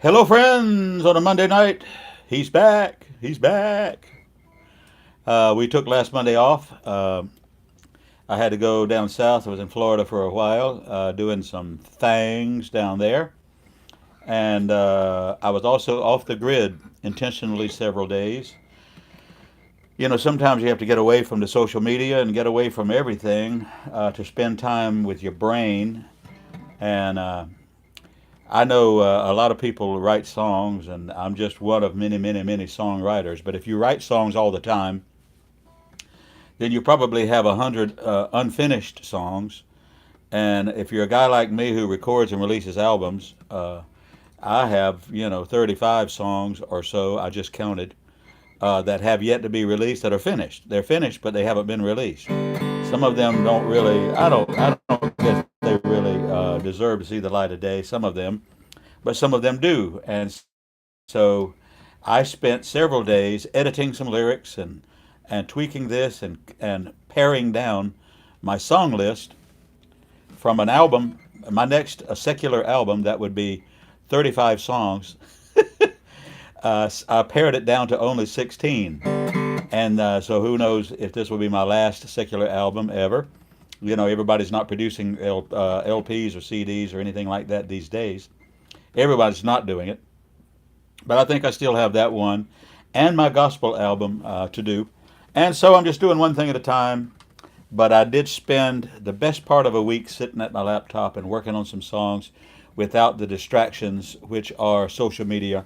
Hello, friends, on a Monday night. He's back. He's back. We took last Monday off. I had to go down south. I was in Florida for a while, doing some things down there. And I was also off the grid intentionally several days. You know, sometimes you have to get away from the social media and get away from everything to spend time with your brain. And I know a lot of people write songs, and I'm just one of many, many, many songwriters. But if you write songs all the time, then you probably have 100 unfinished songs. And if you're a guy like me who records and releases albums, I have 35 songs or so. I just counted that have yet to be released that are finished. They're finished, but they haven't been released. Some of them don't really. I don't guess they really deserve to see the light of day. Some of them, but some of them do. And so I spent several days editing some lyrics and tweaking this and paring down my song list from an album. My next a secular album that would be 35 songs. I pared it down to only 16. And so who knows if this will be my last secular album ever. You know, everybody's not producing LPs or CDs or anything like that these days. Everybody's not doing it. But I think I still have that one and my gospel album to do. And so I'm just doing one thing at a time. But I did spend the best part of a week sitting at my laptop and working on some songs without the distractions, which are social media,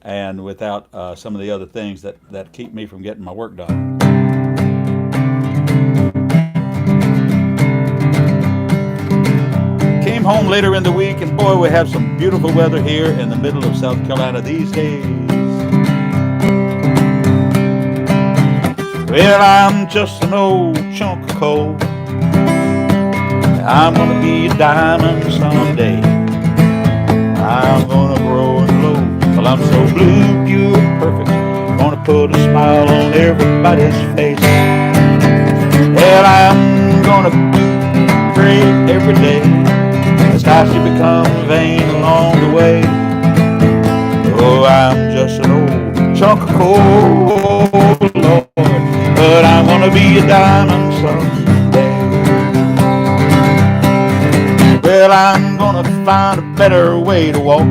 and without some of the other things that keep me from getting my work done. Came home later in the week, and boy, we have some beautiful weather here in the middle of South Carolina these days. Well, I'm just an old chunk of coal. I'm gonna be a diamond someday. I'm gonna grow and glow. Well, I'm so blue, pure, perfect. Gonna put a smile on everybody's face. Well, I'm gonna do great every day. As how she becomes vain along the way. Oh, I'm just an old chunk of coal, Lord. But I'm gonna be a diamond someday. Well, I'm gonna find a better way to walk.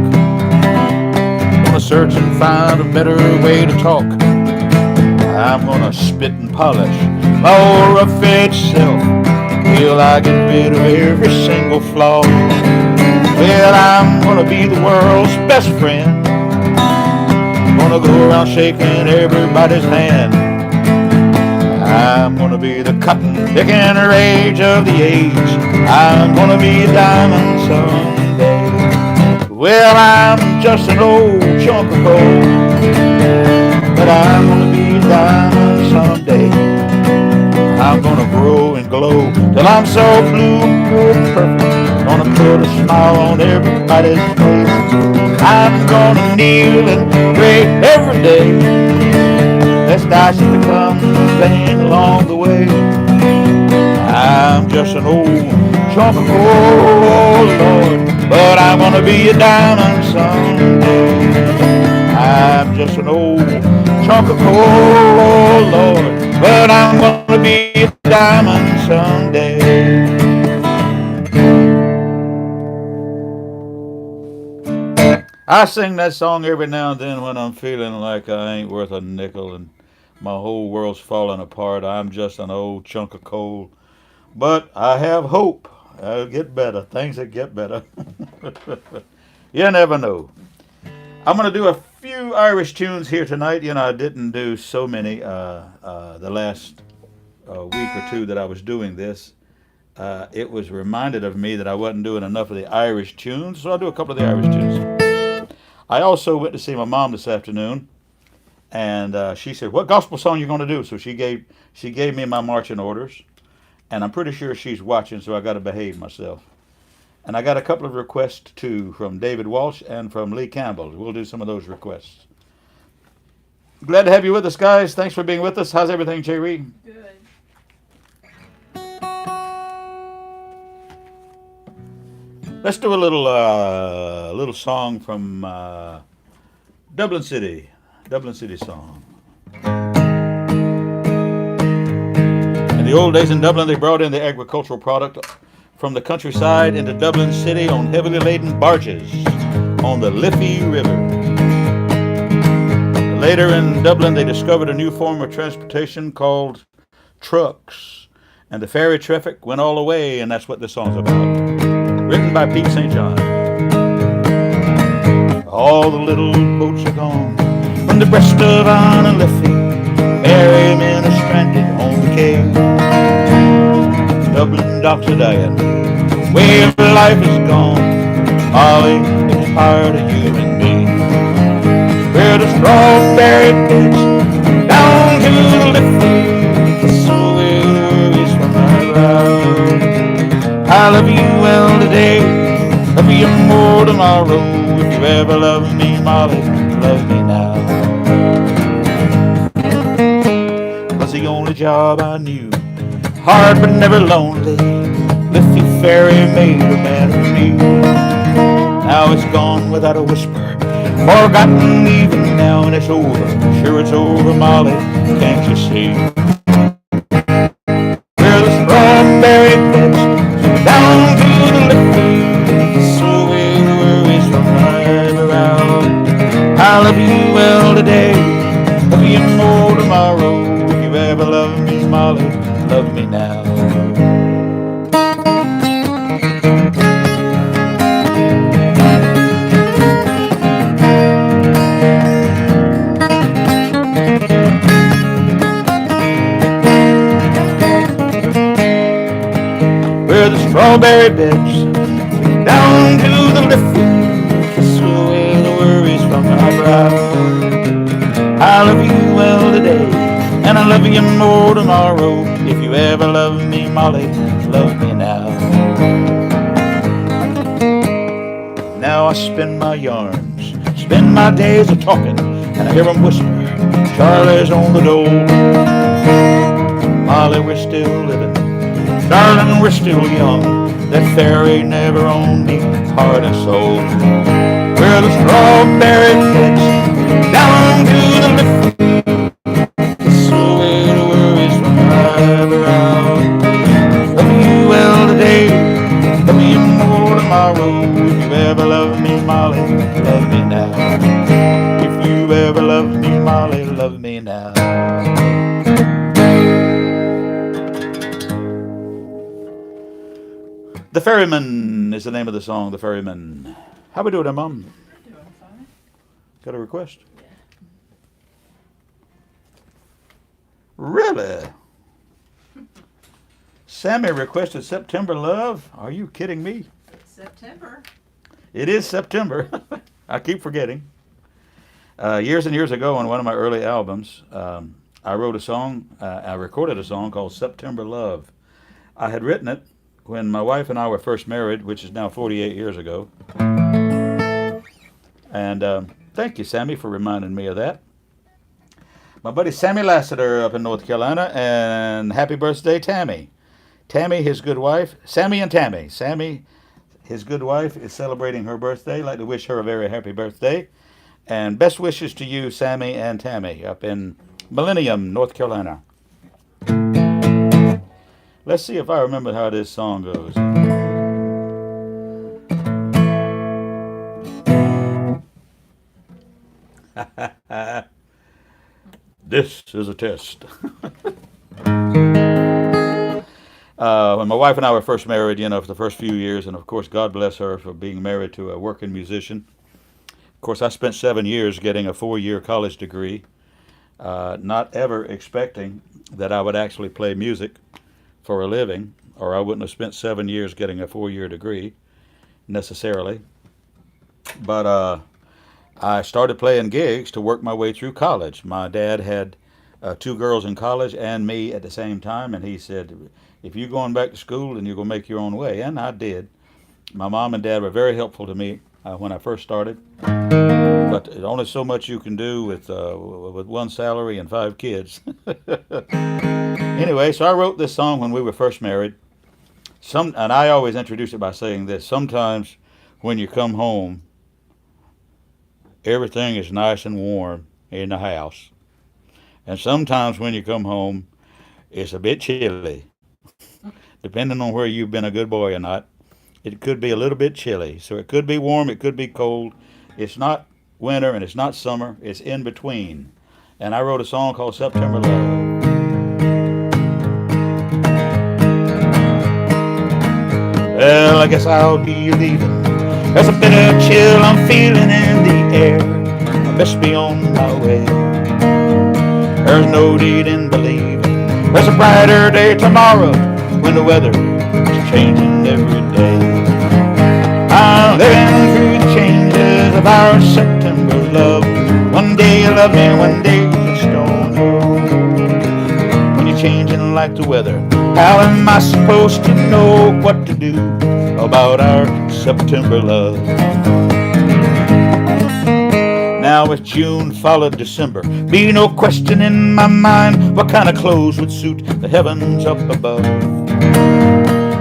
Gonna search and find a better way to talk. I'm gonna spit and polish my old rough-edged self till I get rid of every single flaw. Well, I'm gonna be the world's best friend. Gonna go around shaking everybody's hand. I'm gonna be the cotton picking rage of the age. I'm gonna be a diamond someday. Well, I'm just an old chunk of coal, but I'm gonna be a diamond someday. I'm gonna grow and glow till I'm so blue and perfect. Gonna put a smile on everybody's face. I'm gonna kneel and pray every day. Lest I should become vain along the way. I'm just an old chunk of coal, Lord, but I'm gonna be a diamond someday. I'm just an old chunk of coal, Lord, but I'm gonna be a diamond someday. I sing that song every now and then when I'm feeling like I ain't worth a nickel and my whole world's falling apart. I'm just an old chunk of coal. But I have hope. I'll get better. Things that get better. You never know. I'm going to do a few Irish tunes here tonight. You know, I didn't do so many the last week or two that I was doing this. It was reminded of me that I wasn't doing enough of the Irish tunes, so I'll do a couple of the Irish tunes. I also went to see my mom this afternoon, and she said, "What gospel song you going to do?" So she gave me my marching orders, and I'm pretty sure she's watching, so I got to behave myself. And I got a couple of requests too from David Walsh and from Lee Campbell. We'll do some of those requests. Glad to have you with us, guys. Thanks for being with us. How's everything, Jerry? Good. Let's do a little song from Dublin City. Dublin City song. In the old days in Dublin, they brought in the agricultural product from the countryside into Dublin City on heavily laden barges on the Liffey River. Later in Dublin, they discovered a new form of transportation called trucks, and the ferry traffic went all away, and that's what this song's about. Written by Pete St. John. All the little boats are gone from the breast of Anna Liffey. Merry men are stranded on the quay. Dublin docks are dying. Way of life is gone. Molly, it's tired of you and me. We're the strawberry beds down to the Liffey. So worries from my brow. I love you well today, love you more tomorrow. If you ever love me, Molly, love me now. Was the only job I knew, hard but never lonely. Liffey Ferry made a man of me. Now it's gone without a whisper, forgotten even now, and it's over. Sure it's over, Molly, can't you see? We're the strawberry beds down to the Liffey, so away the worries from my brow. I love you well today, love you more tomorrow. If you ever love me, Molly, love me now. We're the strawberry beds down to the Liffey, kiss away the worries from my brow. I love you well today, and I love you more tomorrow. If you ever love me, Molly, love me now. Now I spin my yarns, spend my days a talking, and I hear them whisper, Charlie's on the door. Molly, we're still living, darling, we're still young. That ferry never owned me, heart and soul. We're the strawberry beds down to the Liffey, so away the worries from my brow. Love you well today, love you more tomorrow. If you ever love me, Molly, love me now. If you ever love me, Molly, love me now. The Ferryman is the name of the song, The Ferryman. How we doing there, Mom? Doing fine. Got a request? Yeah. Really? Sammy requested September Love? Are you kidding me? It's September. It is September. I keep forgetting. Years and years ago on one of my early albums, I wrote a song, I recorded a song called September Love. I had written it when my wife and I were first married, which is now 48 years ago. And thank you, Sammy, for reminding me of that. My buddy Sammy Lassiter up in North Carolina, and happy birthday, Tammy. Tammy, his good wife, Sammy and Tammy. Sammy, his good wife, is celebrating her birthday. I'd like to wish her a very happy birthday. And best wishes to you, Sammy and Tammy, up in Millennium, North Carolina. Let's see if I remember how this song goes. This is a test. When my wife and I were first married, for the first few years, and of course, God bless her for being married to a working musician. Of course, I spent 7 years getting a 4-year college degree, not ever expecting that I would actually play music for a living, or I wouldn't have spent 7 years getting a 4-year degree necessarily. But I started playing gigs to work my way through college. My dad had 2 girls in college and me at the same time, and he said, if you're going back to school, then you're going to make your own way. And I did. My mom and dad were very helpful to me when I first started. But there's only so much you can do with 1 salary and 5 kids. Anyway, so I wrote this song when we were first married. And I always introduce it by saying this. Sometimes when you come home, everything is nice and warm in the house. And sometimes when you come home, it's a bit chilly. Depending on where you've been a good boy or not, it could be a little bit chilly. So it could be warm, it could be cold. It's not winter and it's not summer, it's in between. And I wrote a song called September Love. Well, I guess I'll be leaving. There's a bit of chill I'm feeling in the air. I best be on my way. There's no need in believing there's a brighter day tomorrow when the weather is changing every day. I'm living through the changes of our September love. One day you love me, one day you just don't know. When you're changing like the weather, how am I supposed to know what to do about our September love? Now if June followed December, be no question in my mind what kind of clothes would suit the heavens up above.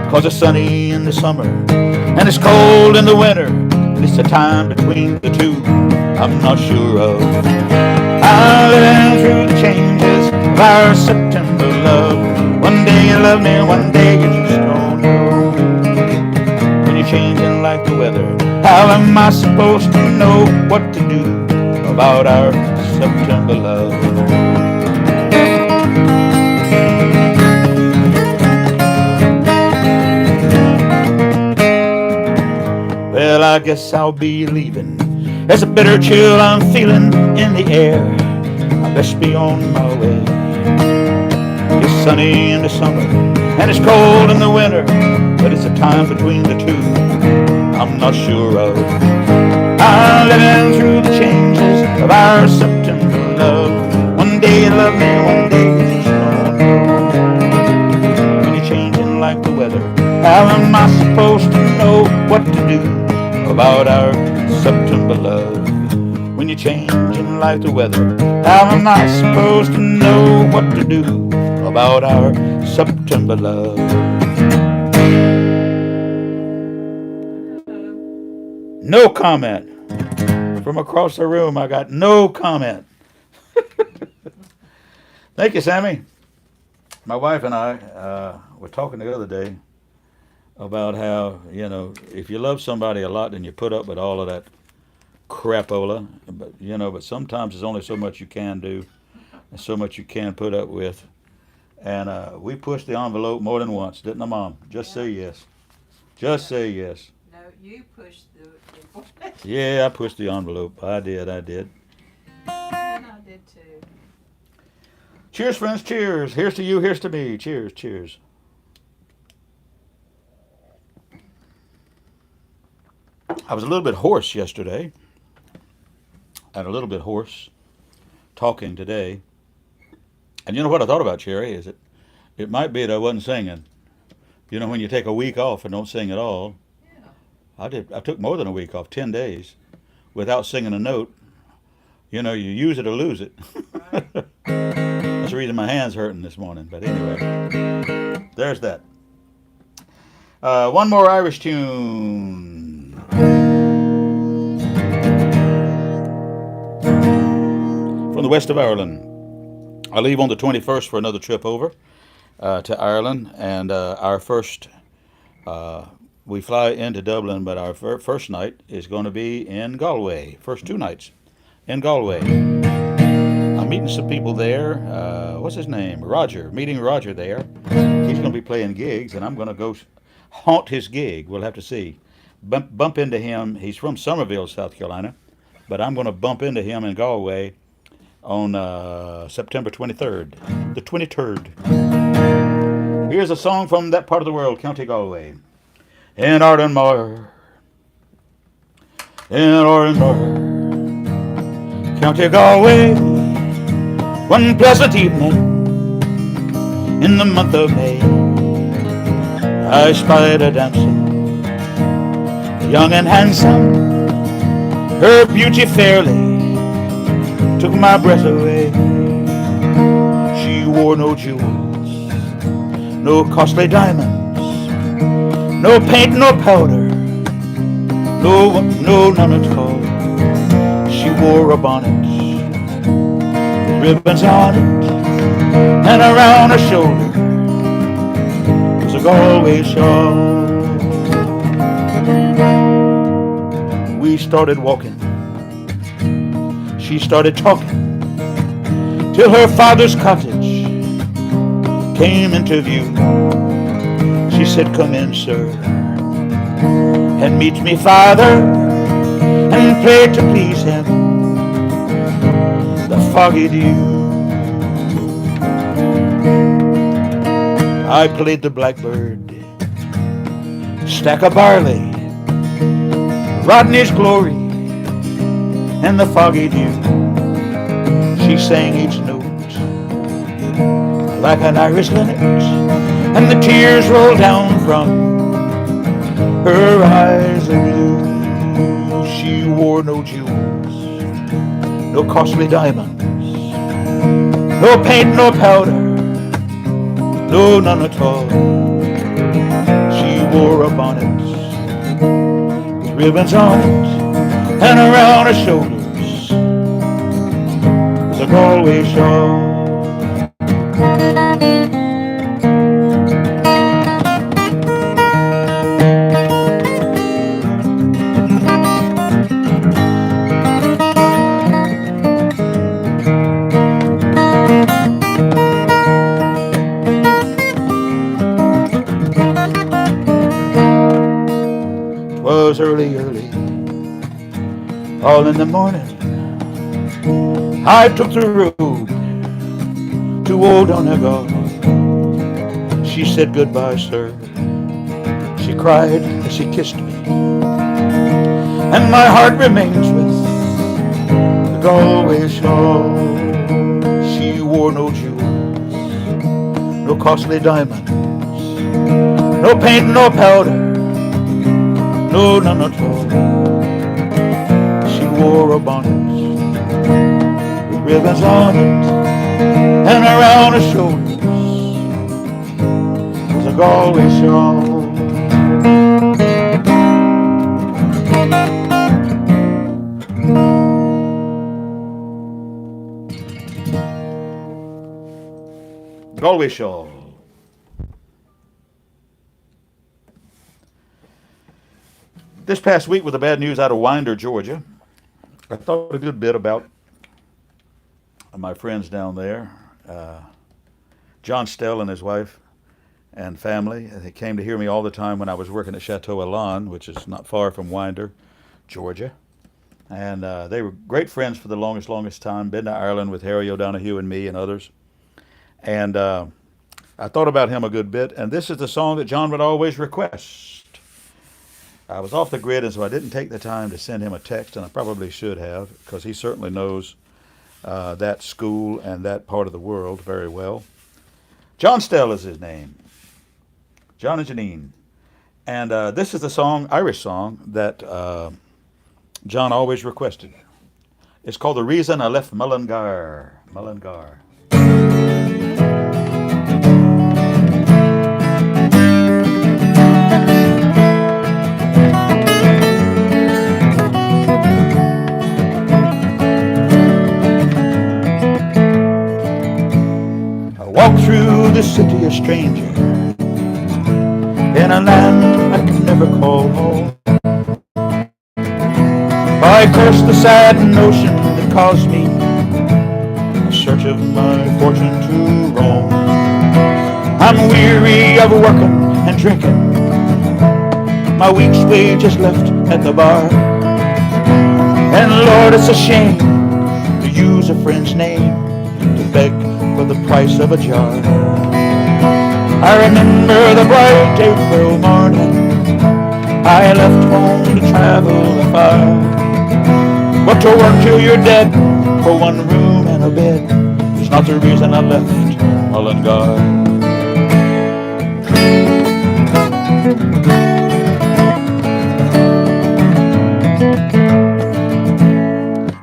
'Cause it's sunny in the summer and it's cold in the winter, and it's the time between the two I'm not sure of. I'm living through the changes of our September love. One day you love me, one day you just don't know. When you're changing like the weather, how am I supposed to know what to do about our September love? Well, I guess I'll be leaving. There's a bitter chill I'm feeling in the air. I best be on my way. It's sunny in the summer and it's cold in the winter, but it's a time between the two I'm not sure of. I'm living through the changes of our September love. One day you love me, one day you just don't know. When you're changing like the weather, how am I supposed to know what to do about our September love? When you're changing like the weather, how am I supposed to know what to do about our September love? No comment. From across the room, I got no comment. Thank you, Sammy. My wife and I were talking the other day about how, if you love somebody a lot, then you put up with all of that crapola. But sometimes there's only so much you can do and so much you can put up with. And we pushed the envelope more than once, didn't I, Mom? Just say yes. Just say yes. No, you pushed the Yeah, I pushed the envelope. I did. And I did too. Cheers, friends, cheers. Here's to you, here's to me. Cheers, cheers. I was a little bit hoarse yesterday and a little bit hoarse talking today. And you know what I thought about, Cherry, is it might be that I wasn't singing. When you take a week off and don't sing at all. Yeah. I took more than a week off, 10 days, without singing a note. You use it or lose it. Right. That's the reason my hand's hurting this morning. But anyway, there's that. One more Irish tune. From the west of Ireland. I leave on the 21st for another trip over to Ireland. And our first, we fly into Dublin, but our first night is going to be in Galway. First 2 nights in Galway. I'm meeting some people there. What's his name? Roger. Meeting Roger there. He's going to be playing gigs, and I'm going to go haunt his gig. We'll have to see. Bump into him. He's from Somerville, South Carolina, but I'm going to bump into him in Galway on September 23rd. The 23rd. Here's a song from that part of the world, County Galway. In Ardinmore, County Galway, one pleasant evening in the month of May, I spied a damsel, young and handsome. Her beauty fairly took my breath away. She wore no jewels, no costly diamonds, no paint, no powder, No, no, none at all. She wore a bonnet, ribbons on it, and around her shoulder was a Galway shawl. We started walking, she started talking, till her father's cottage came into view. She said, "Come in, sir, and meet me, father," and prayed to please him the foggy dew. I played the blackbird, stack of barley, Rodney's Glory, and the foggy dew. She sang each note like an Irish linnet, and the tears rolled down from her eyes of blue. She wore no jewels, no costly diamonds, no paint, no powder, no, none at all. She wore a bonnet with ribbons on it, and around her shoulders was a Galway shawl. 'Twas early, all in the morning, I took the road to old Donegal. She said, "Goodbye, sir." She cried as she kissed me, and my heart remains with the Galway shawl. She wore no jewels, no costly diamonds, no paint, no powder, no, none at all. She wore a bonnet with ribbons on it, and around her shoulders was a Galway shawl. Galway shawl. This past week with the bad news out of Winder, Georgia, I thought a good bit about my friends down there. John Stell and his wife and family. They came to hear me all the time when I was working at Chateau Elan, which is not far from Winder, Georgia. And they were great friends for the longest time. Been to Ireland with Harry O'Donoghue and me and others. And I thought about him a good bit. And this is the song that John would always request. I was off the grid, and so I didn't take the time to send him a text, and I probably should have, because he certainly knows that school and that part of the world very well. John Stell is his name. John and Janine. And this is the song, Irish song, that John always requested. It's called "The Reason I Left Mullingar." Mullingar. Walk through the city a stranger in a land I can never call home. I curse the sad notion that caused me in search of my fortune to roam. I'm weary of working and drinking, my week's wages left at the bar. And Lord, it's a shame to use a friend's name to beg for the price of a jar. I remember the bright April morning I left home to travel afar. But to work till you're dead for one room and a bed is not the reason I left Mullingar.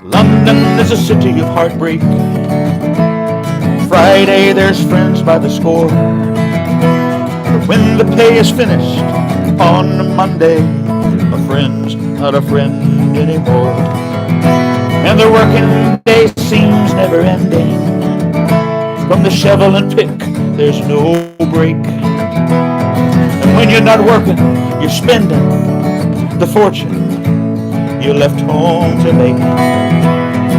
London is a city of heartbreak. Friday there's friends by the score, but when the pay is finished on Monday, my friends not a friend anymore. And the working day seems never ending. From the shovel and pick, there's no break. And when you're not working, you're spending the fortune you left home to make.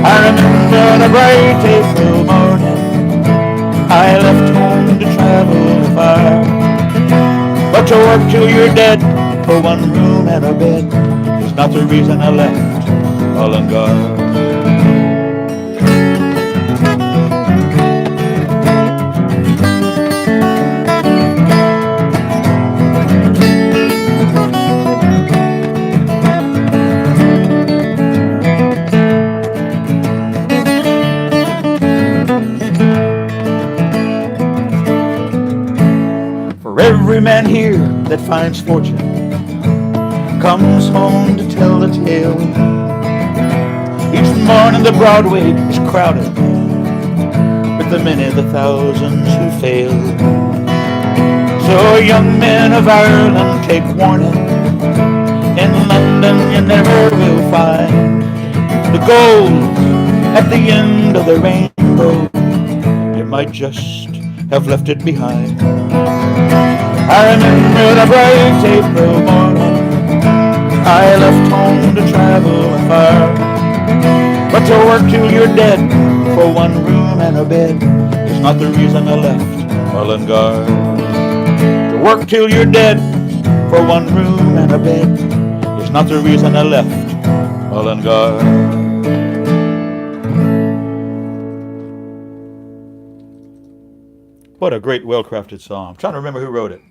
I remember on a bright April morning, I left home to travel far. But to work till you're dead for one room and a bed is not the reason I left Mullingar. For every man here that finds fortune comes home to tell the tale. Each morning the Broadway is crowded with the many, the thousands who fail. So young men of Ireland, take warning. In London you never will find the gold at the end of the rainbow. You might just have left it behind. I remember the bright April morning, I left home to travel afar. But to work till you're dead for one room and a bed is not the reason I left Mullingar. To work till you're dead for one room and a bed is not the reason I left Mullingar. What a great, well-crafted song. I'm trying to remember who wrote it.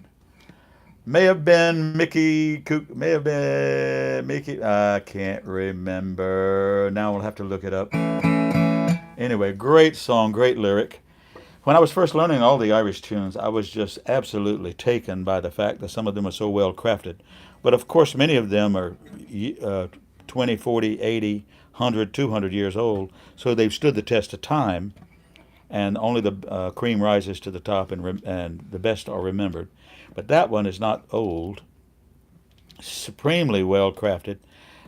May have been Mickey, may have been Mickey, I can't remember. Now we'll have to look it up. Anyway, great song, great lyric. When I was first learning all the Irish tunes, I was just absolutely taken by the fact that some of them are so well crafted. But of course, many of them are 20, 40, 80, 100, 200 years old, so they've stood the test of time, and only the cream rises to the top, and the best are remembered. But that one is not old, supremely well crafted.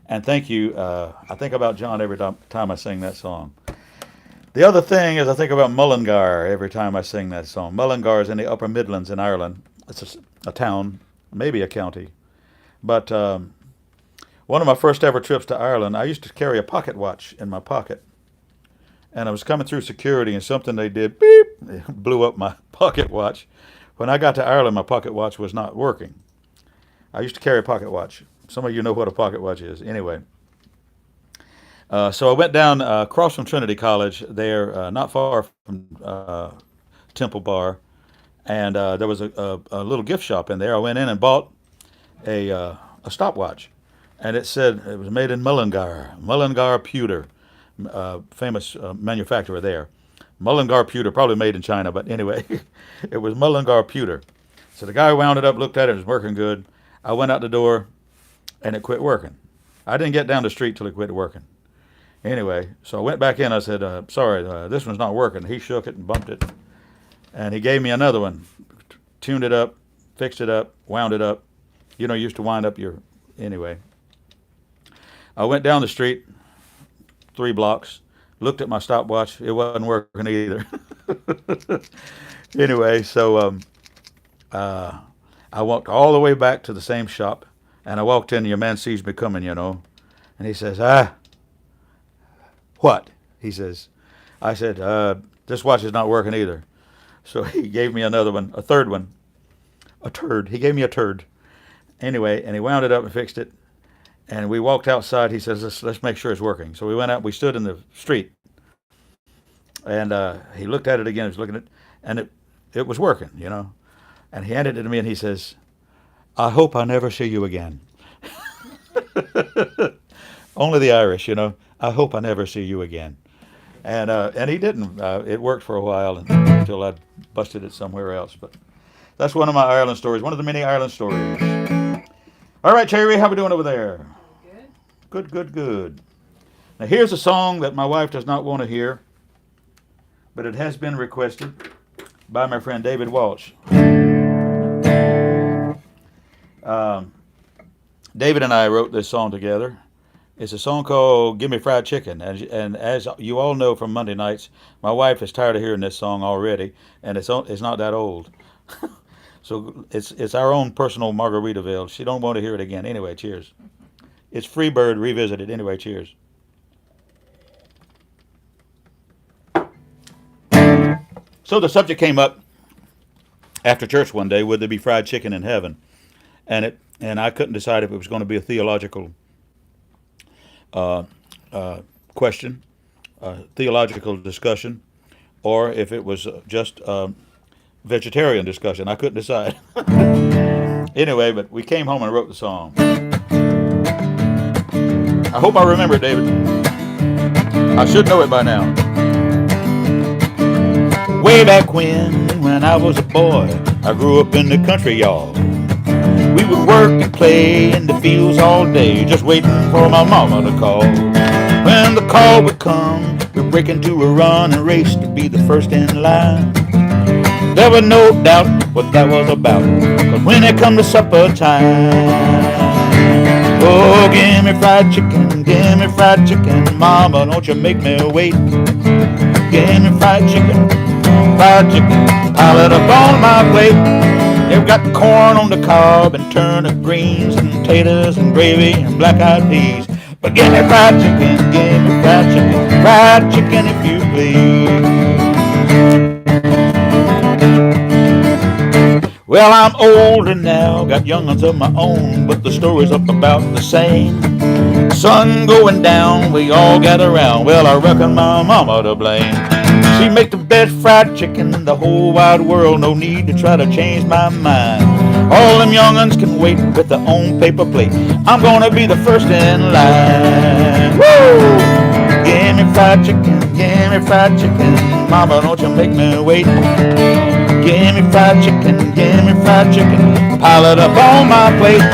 And thank you. I think about John every time I sing that song. The other thing is I think about Mullingar every time I sing that song. Mullingar is in the Upper Midlands in Ireland. It's a town, maybe a county. But one of my first ever trips to Ireland, I used to carry a pocket watch in my pocket. And I was coming through security, and something they did, beep, blew up my pocket watch. When I got to Ireland, my pocket watch was not working. I used to carry a pocket watch. Some of you know what a pocket watch is. Anyway, so I went down across from Trinity College there, not far from Temple Bar, and there was a little gift shop in there. I went in and bought a stopwatch, and it said it was made in Mullingar pewter, famous manufacturer there. Mullingar pewter, probably made in China, but anyway, it was Mullingar pewter. So the guy wound it up, looked at it, it was working good. I went out the door, and it quit working. I didn't get down the street till it quit working. Anyway, so I went back in. I said, sorry, this one's not working. He shook it and bumped it, and he gave me another one. Tuned it up, fixed it up, wound it up. You know, you used to wind up your... Anyway, I went down the street 3 blocks, looked at my stopwatch. It wasn't working either. Anyway, so I walked all the way back to the same shop, and I walked in, and your man sees me coming, you know, and he says, what? He says, I said, this watch is not working either. So he gave me another one, a third one, a turd. He gave me a turd. Anyway, and he wound it up and fixed it. And we walked outside. He says, let's make sure it's working. So we went out. We stood in the street. And he looked at it again. He was looking at it. And it was working, you know. And he handed it to me, and he says, I hope I never see you again. Only the Irish, you know. I hope I never see you again. And he didn't. It worked for a while until I busted it somewhere else. But that's one of my Ireland stories, one of the many Ireland stories. All right, Terry, how we doing over there? Good. Good, good, good. Now here's a song that my wife does not want to hear, but it has been requested by my friend David Walsh. David and I wrote this song together. It's a song called "Give Me Fried Chicken," and as you all know from Monday nights, my wife is tired of hearing this song already, and it's not that old. So it's our own personal Margaritaville. She don't want to hear it again. Anyway, cheers. It's Freebird revisited. Anyway, cheers. So the subject came up after church one day: would there be fried chicken in heaven? And I couldn't decide if it was going to be a theological uh, question, theological discussion, or if it was just vegetarian discussion. I couldn't decide. Anyway, but we came home and wrote the song. I hope I remember it, David. I should know it by now. Way back when I was a boy, I grew up in the country, y'all. We would work and play in the fields all day, just waiting for my mama to call. When the call would come, we'd break into a run and race to be the first in line. There was no doubt what that was about, but when it come to supper time, oh, give me fried chicken, mama, don't you make me wait. Give me fried chicken, pile it up on my plate. They've got corn on the cob and turnip greens and potatoes and gravy and black-eyed peas. But give me fried chicken if you please. Well, I'm older now, got young'uns of my own, but the story's up about the same. Sun going down, we all gather round. Well, I reckon my mama to blame. She make the best fried chicken in the whole wide world. No need to try to change my mind. All them young'uns can wait with their own paper plate. I'm gonna be the first in line. Woo! Give me fried chicken, mama, don't you make me wait. Give me fried chicken, pile it up on my plate.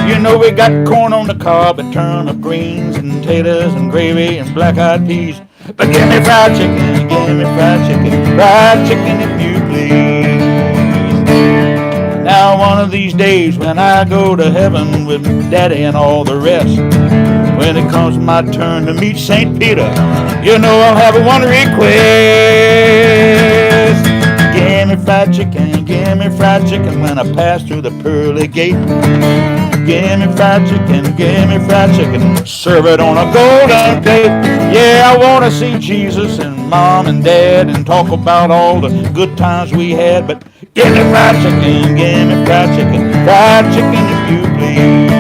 You know we got corn on the cob and turnip greens and potatoes and gravy and black-eyed peas. But give me fried chicken if you please. Now one of these days when I go to heaven with Daddy and all the rest, when it comes my turn to meet St. Peter, you know I'll have one request. Give me fried chicken when I pass through the pearly gate. Give me fried chicken, serve it on a golden plate. Yeah, I want to see Jesus and Mom and Dad and talk about all the good times we had. But give me fried chicken if you please.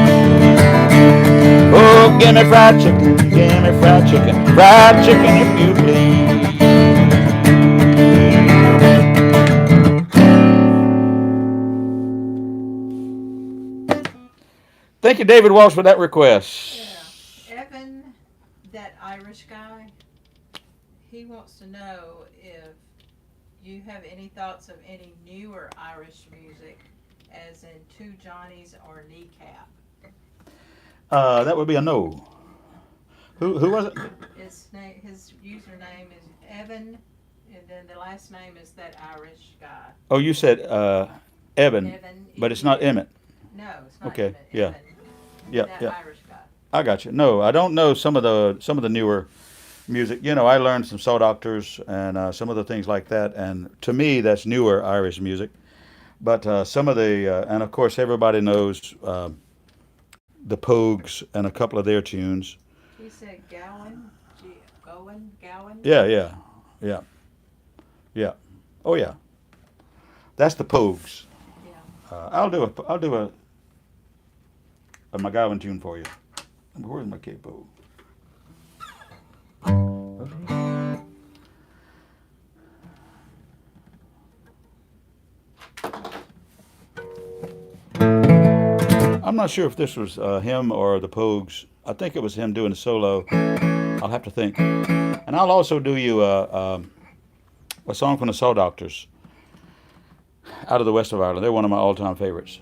Oh, give me fried chicken if you please. Thank you, David Walsh, for that request. Yeah. Evan, that Irish guy, he wants to know if you have any thoughts of any newer Irish music, as in Two Johnnies or Kneecap. That would be a no. Who was it? His username is Evan, and then the last name is that Irish guy. Oh, you said Evan, but it's not Emmett. No, it's not Okay, Emmett. yeah. Evan, Yeah, that yeah. Irish guy. I got you. No, I don't know some of the newer music. You know, I learned some Soul Doctors and some of the things like that, and to me, that's newer Irish music. But some of the, and of course, everybody knows the Pogues and a couple of their tunes. He said Gowan. Yeah, yeah, yeah, yeah. Oh yeah, that's the Pogues. Yeah. I'll do a McGowan tune for you. Where's my capo? I'm not sure if this was him or the Pogues. I think it was him doing a solo. I'll have to think. And I'll also do you a song from the Soul Doctors out of the west of Ireland. They're one of my all-time favorites.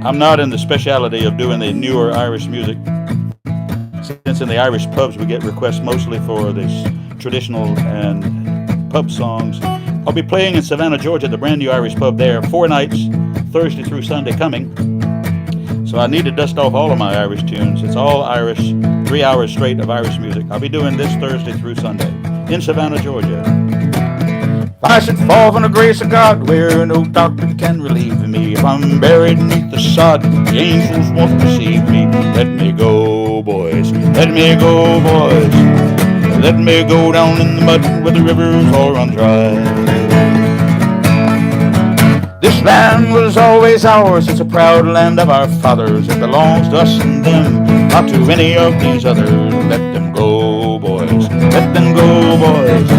I'm not in the speciality of doing the newer Irish music, since since in the Irish pubs we get requests mostly for these traditional and pub songs, I'll be playing in Savannah, Georgia, the brand new Irish pub there, 4 nights, Thursday through Sunday coming. So I need to dust off all of my Irish tunes. It's all Irish, 3 hours straight of Irish music. I'll be doing this Thursday through Sunday in Savannah, Georgia. If I should fall from the grace of God, where no doctor can relieve me, if I'm buried beneath the sod, the angels won't receive me. Let me go, boys. Let me go, boys. Let me go down in the mud where the rivers all run dry. This land was always ours, it's a proud land of our fathers. It belongs to us and them, not to any of these others. Let them go, boys, let them go, boys.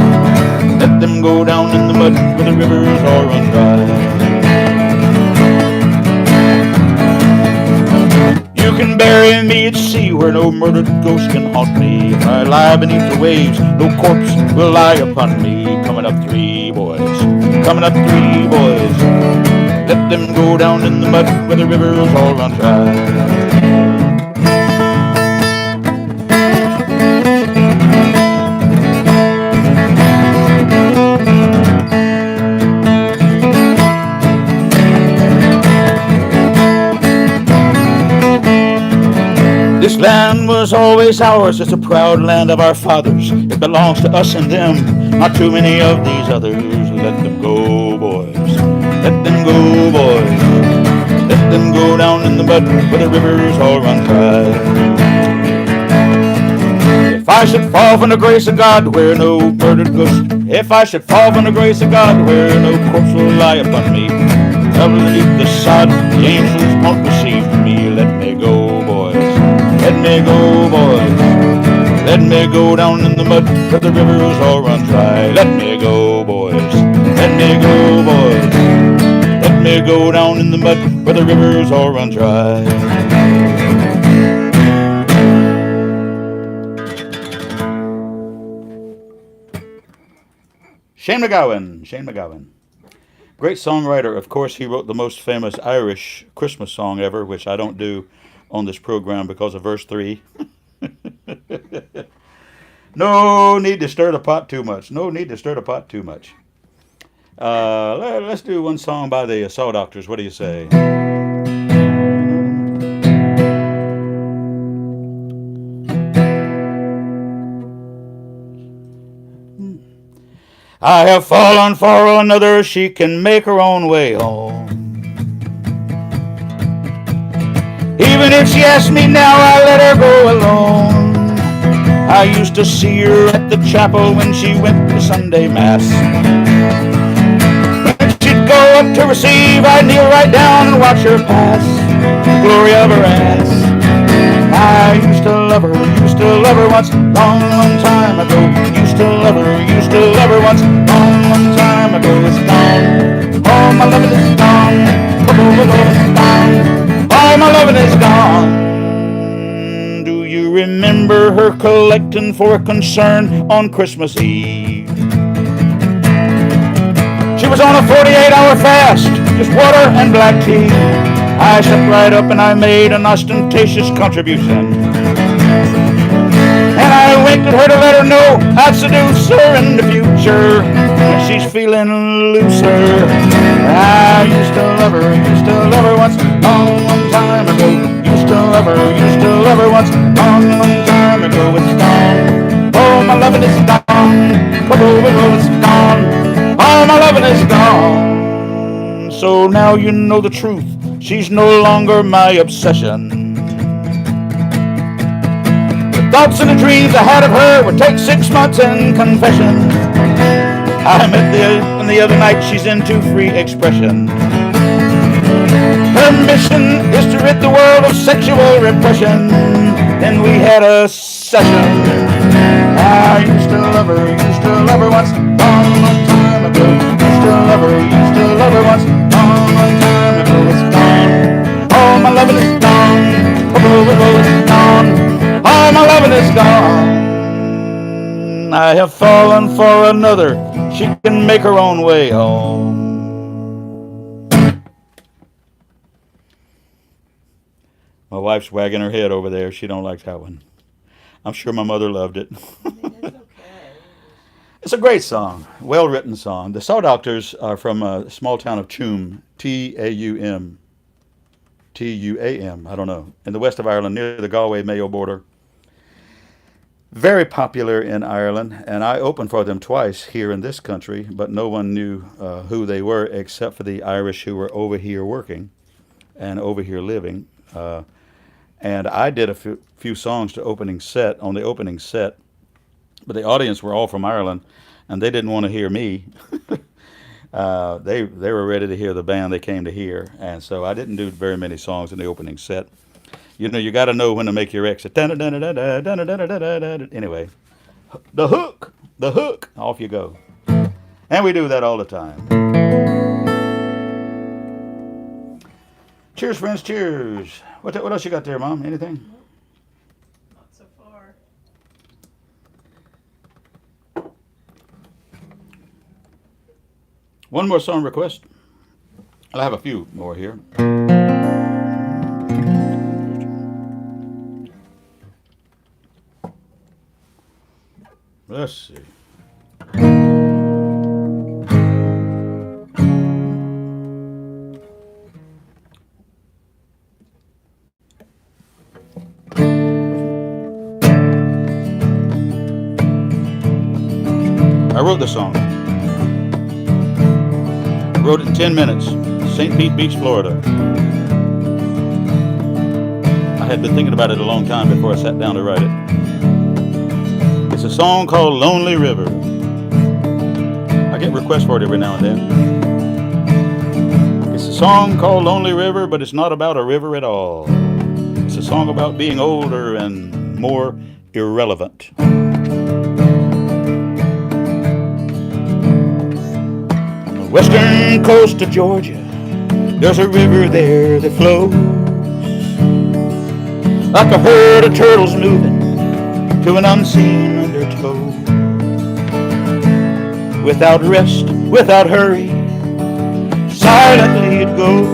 Let them go down in the mud where the rivers all run dry. You can bury me at sea where no murdered ghost can haunt me. If I lie beneath the waves, no corpse will lie upon me. Coming up 3, boys, coming up 3, boys. Let them go down in the mud where the rivers all run dry. This land was always ours, it's a proud land of our fathers. It belongs to us and them, not too many of these others. Let them go, boys. Let them go, boys. Let them go down in the mud where the rivers all run dry. If I should fall from the grace of God where no murdered ghost, if I should fall from the grace of God where no corpse will lie upon me, underneath the sod, the angels won't receive me. Let me go, boys. Let me go, boys. Let me go down in the mud where the rivers all run dry. Let me go, boys. Let me go, boys. Let me go down in the mud where the rivers all run dry. Shane MacGowan. Great songwriter. Of course, he wrote the most famous Irish Christmas song ever, which I don't do on this program because of verse 3. No need to stir the pot too much. No need to stir the pot too much. Let's do one song by the Saw Doctors. What do you say? I have fallen for another, she can make her own way home. Even if she asks me now, I let her go alone. I used to see her at the chapel when she went to Sunday Mass. When she'd go up to receive, I'd kneel right down and watch her pass. Glory of her ass. I used to love her once, long, long time ago. Used to love her once, long, long time ago. It's gone, all my loving is gone. It's gone, all my loving is gone. Do you remember her collecting for a concern on Christmas Eve? She was on a 48-hour fast, just water and black tea. I stepped right up and I made an ostentatious contribution. And I winked at her to let her know I'd seduce her in the future when she's feeling looser. I used to love her once, long, long time ago. Used to love her once, long, long time ago. It's gone, oh my loving is gone. Oh, it's gone, all my loving is gone. So now you know the truth. She's no longer my obsession. The thoughts and the dreams I had of her would take 6 months in confession. I met the other night, she's into free expression. Her mission is to rid the world of sexual repression. Then we had a session. I used to love her once, long, long time ago. Used to love her once, long, long time ago. It's gone, all my loving is gone. Oh, it's gone, all my loving is gone. I have fallen for another, she can make her own way home. My wife's wagging her head over there, she don't like that one. I'm sure my mother loved it. I mean, it's okay. It's a great song, well written song. The Saw Doctors are from a small town of Tuam, T-A-U-M, Tuam, I don't know, in the west of Ireland near the Galway Mayo border. Very popular in Ireland, and I opened for them twice here in this country, but no one knew who they were except for the Irish who were over here working and over here living. And I did a few songs to on the opening set, but the audience were all from Ireland, and they didn't want to hear me. They were ready to hear the band they came to hear, and so I didn't do very many songs in the opening set. You know, you got to know when to make your exit. Anyway, the hook, off you go. And we do that all the time. Cheers, friends, cheers. What else you got there, Mom? Anything? Not so far. One more song request. I'll have a few more here. Let's see. I wrote the song. I wrote it in 10 minutes. St. Pete Beach, Florida. I had been thinking about it a long time before I sat down to write it. It's a song called Lonely River. I get requests for it every now and then. It's a song called Lonely River, but it's not about a river at all. It's a song about being older and more irrelevant. On the western coast of Georgia, there's a river there that flows like a herd of turtles moving to an unseen undertow. Without rest, without hurry, silently it goes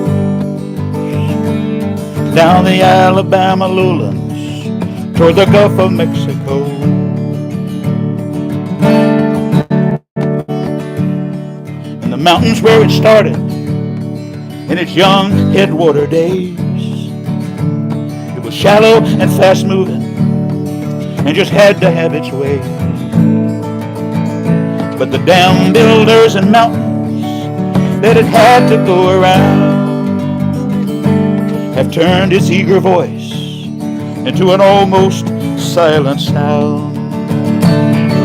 down the Alabama lowlands toward the Gulf of Mexico. And the mountains where it started in its young headwater days, it was shallow and fast moving and just had to have its way. But the dam builders and mountains that it had to go around have turned its eager voice into an almost silent sound.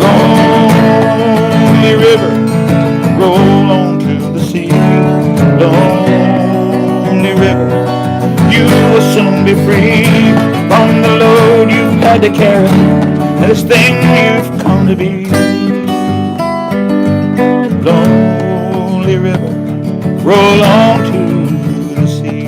Lonely river, roll on to the sea. Lonely river, you will soon be free from the load you've had to carry and this thing you've come to be. Lonely river, roll on to the sea.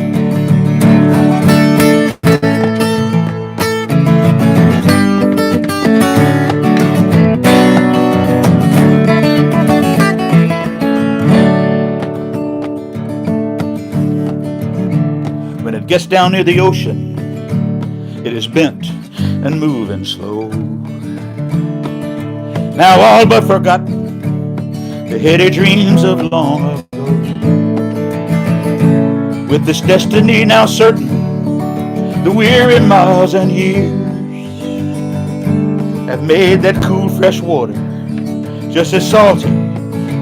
When it gets down near the ocean, it is bent and moving slow. Now all but forgotten the heady dreams of long ago. With this destiny now certain, the weary miles and years have made that cool fresh water just as salty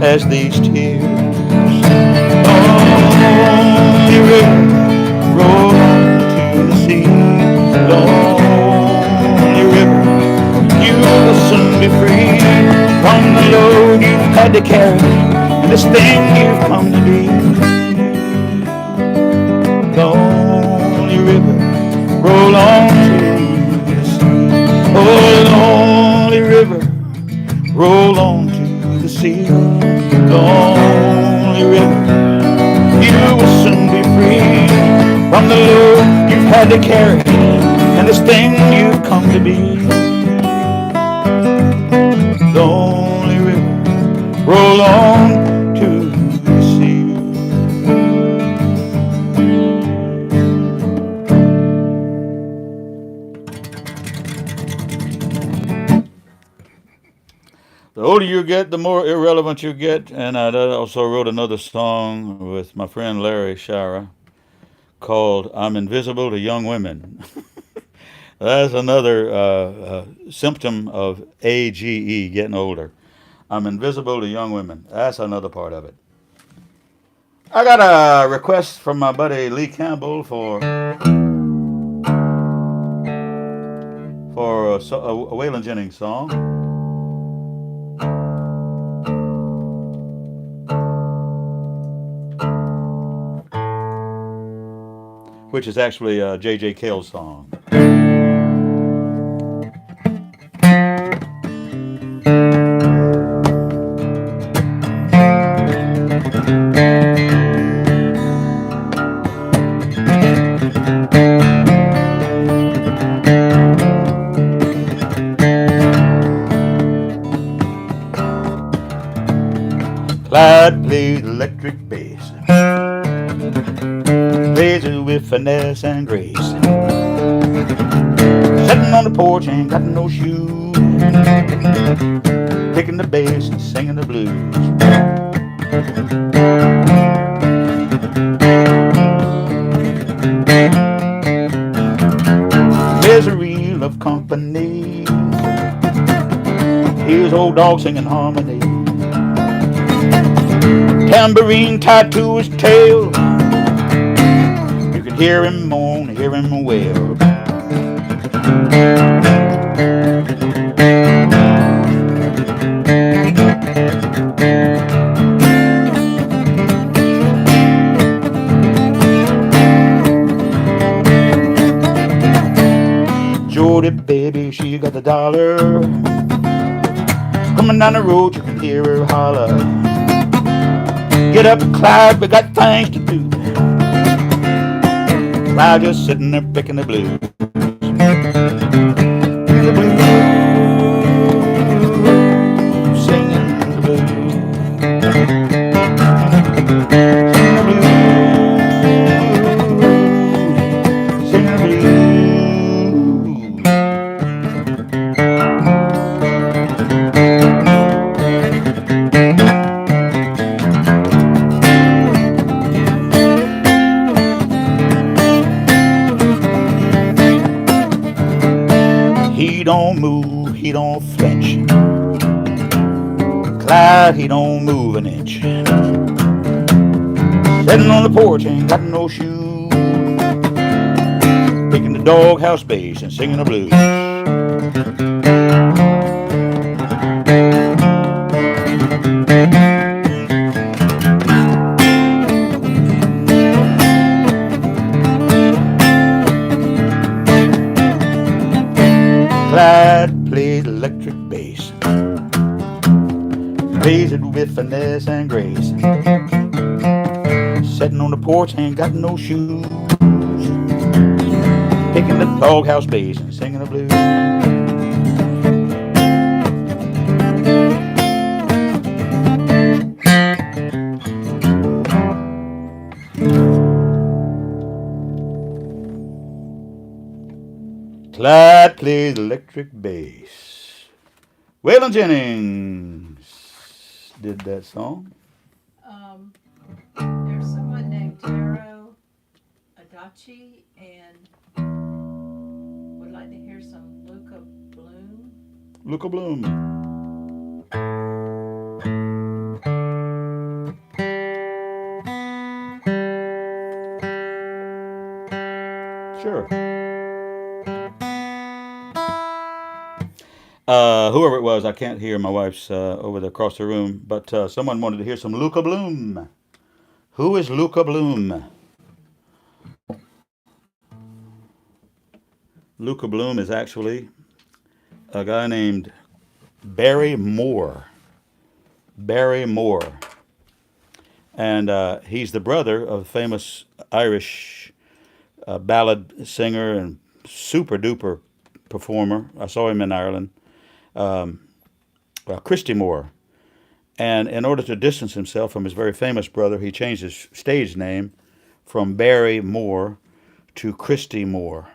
as these tears. Lonely river, roll on to the sea. Lonely river, you will soon be free from the load you've had to carry and this thing you've come to be. Lonely river, roll on to the sea. Oh, lonely river, roll on to the sea. Lonely river, you will soon be free from the load you've had to carry and this thing you've come to be. Lonely river, roll on to the sea. older you get, the more irrelevant you get. And I also wrote another song with my friend Larry Shara called "I'm Invisible to Young Women." That's another symptom of AGE, getting older. I'm invisible to young women. That's another part of it. I got a request from my buddy Lee Campbell for a Waylon Jennings song, which is actually a J.J. Cale song. Clyde plays electric bass, plays it with finesse and grace. Sitting on the porch, ain't got no shoes, picking the bass and singing the blues. Misery love company, here's old dog singing harmony. Tambourine tied to his tail, you can hear him moan, hear him wail. Jody, baby, she got the dollar. Coming down the road, you can hear her holler. Get up, Clyde, we got things to do. Clyde just sitting there picking the blues. The blues, singing the blues. Singing the blues. He don't move, he don't flinch. Clyde, he don't move an inch. Sitting on the porch, ain't got no shoes, picking the doghouse bass and singing the blues. Clyde plays electric bass, plays it with finesse and grace. Sitting on the porch, ain't got no shoes, picking the doghouse bass and singing the blues. Clyde plays electric bass. Waylon Jennings did that song. There's someone named Taro Adachi and would like to hear some Luca Bloom. Luca Bloom. Sure. Whoever it was, I can't hear. My wife's over there across the room, but someone wanted to hear some Luca Bloom. Who is Luca Bloom? Luca Bloom is actually a guy named Barry Moore. Barry Moore. And he's the brother of a famous Irish ballad singer and super duper performer. I saw him in Ireland. Christy Moore. And in order to distance himself from his very famous brother, he changed his stage name from Barry Moore to Christy Moore.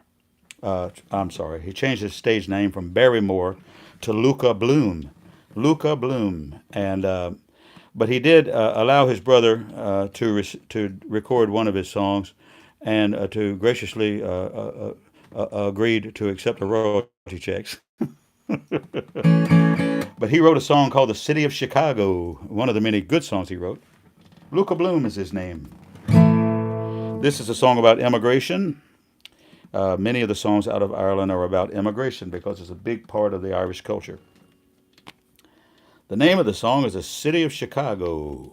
I'm sorry, he changed his stage name from Barry Moore to Luca Bloom. Luca Bloom, and but he did allow his brother to record one of his songs, and to graciously agreed to accept the royalty checks. But he wrote a song called "The City of Chicago," one of the many good songs he wrote. Luca Bloom is his name. This is a song about immigration. Many of the songs out of Ireland are about immigration because it's a big part of the Irish culture. The name of the song is "The City of Chicago."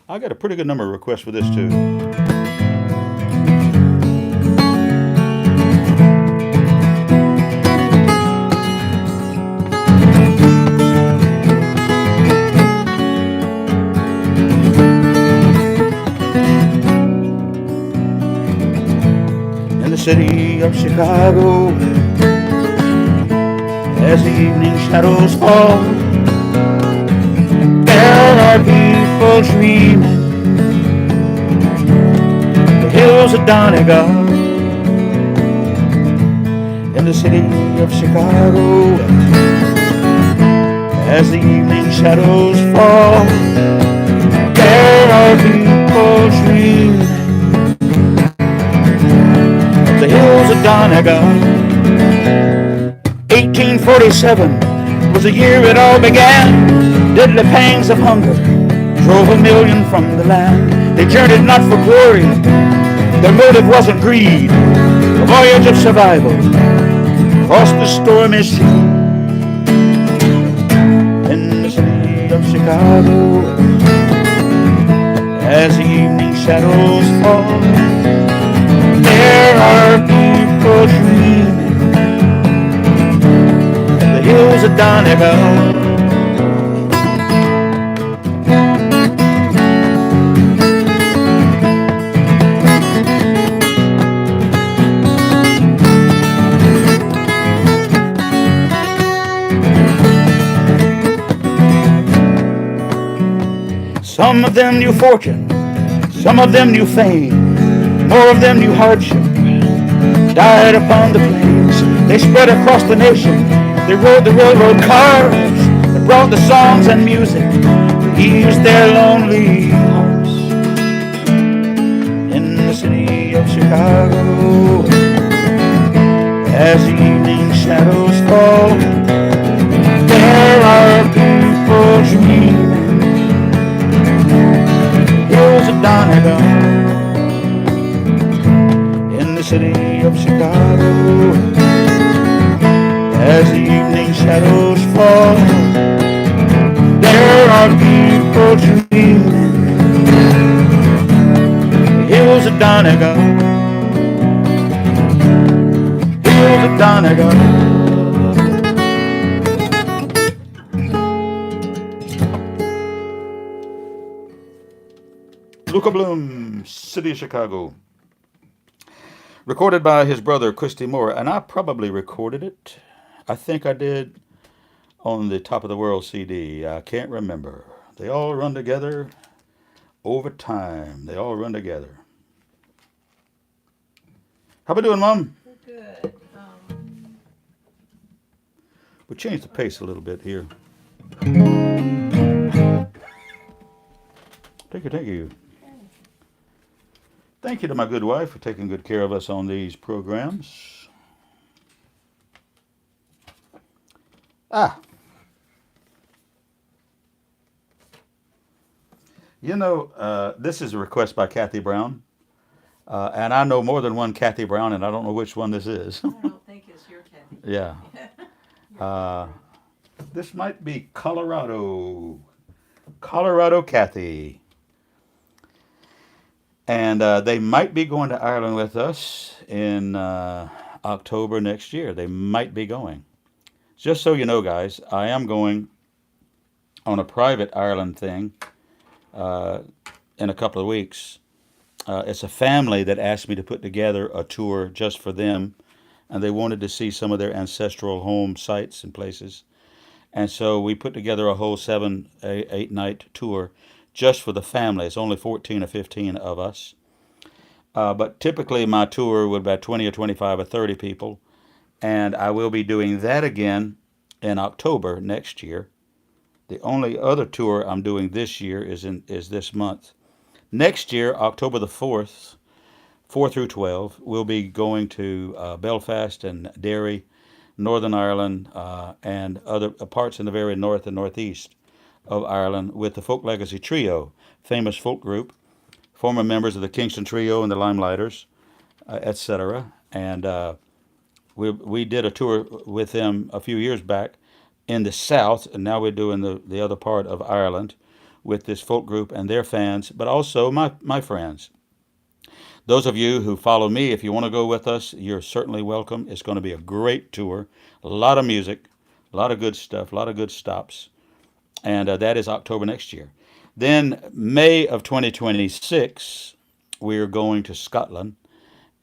I got a pretty good number of requests for this too. In the city of Chicago, as the evening shadows fall, there are people dreaming. The hills of Donegal. In the city of Chicago, as the evening shadows fall, there are people dreaming. The hills of Donegal. 1847 was the year it all began. Deadly pangs of hunger drove 1 million from the land. They journeyed not for glory, their motive wasn't greed. A voyage of survival across the stormy sea. In the city of Chicago, as the evening shadows fall, there are people dreaming. The hills of Donegal. Some of them knew fortune, some of them knew fame, more of them knew hardship, died upon the plains. They spread across the nation, they rode the railroad cars that brought the songs and music to ease their lonely hearts. In the city of Chicago, as the evening shadows fall, there are people dreaming. Hills of Donegal. In the city of Chicago, as the evening shadows fall, there are people dreaming. Hills of Donegal. Hills of Donegal. Luca Bloom, City of Chicago. Recorded by his brother Christy Moore, and I probably recorded it. I think I did on the Top of the World CD. I can't remember. They all run together over time. They all run together. How we doing, Mom? Good. We changed the pace a little bit here. Thank you, thank you. Thank you to my good wife for taking good care of us on these programs. This is a request by Kathy Brown. And I know more than one Kathy Brown, and I don't know which one this is. I don't think it's your Kathy. Yeah. This might be Colorado. Colorado Kathy. And they might be going to Ireland with us in October next year. They might be going. Just so you know, guys, I am going on a private Ireland thing in a couple of weeks. It's a family that asked me to put together a tour just for them, and they wanted to see some of their ancestral home sites and places. And so we put together a whole 8 night tour just for the family. It's only 14 or 15 of us. But typically my tour would be about 20 or 25 or 30 people. And I will be doing that again in October next year. The only other tour I'm doing this year is this month. Next year, October the 4th, 4 through 12, we'll be going to Belfast and Derry, Northern Ireland, and other parts in the very north and northeast of Ireland with the Folk Legacy Trio, famous folk group, former members of the Kingston Trio and the Limelighters, etc. And we did a tour with them a few years back in the south, and now we're doing the other part of Ireland with this folk group and their fans, but also my friends. Those of you who follow me, if you want to go with us, you're certainly welcome. It's going to be a great tour, a lot of music, a lot of good stuff, a lot of good stops, and that is October next year. Then May of 2026, we're going to Scotland,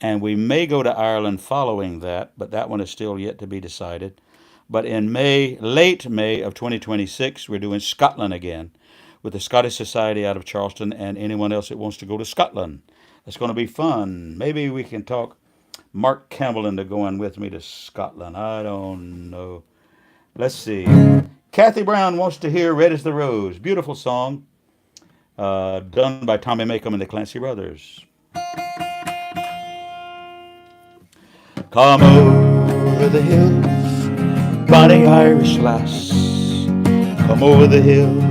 and we may go to Ireland following that, but that one is still yet to be decided. But in May, late May of 2026, we're doing Scotland again with the Scottish Society out of Charleston and anyone else that wants to go to Scotland. It's going to be fun. Maybe we can talk Mark Campbell into going with me to Scotland. I don't know. Let's see. Kathy Brown wants to hear Red is the Rose. Beautiful song done by Tommy Makem and the Clancy Brothers. Come over the hills, bonny Irish lass. Come over the hills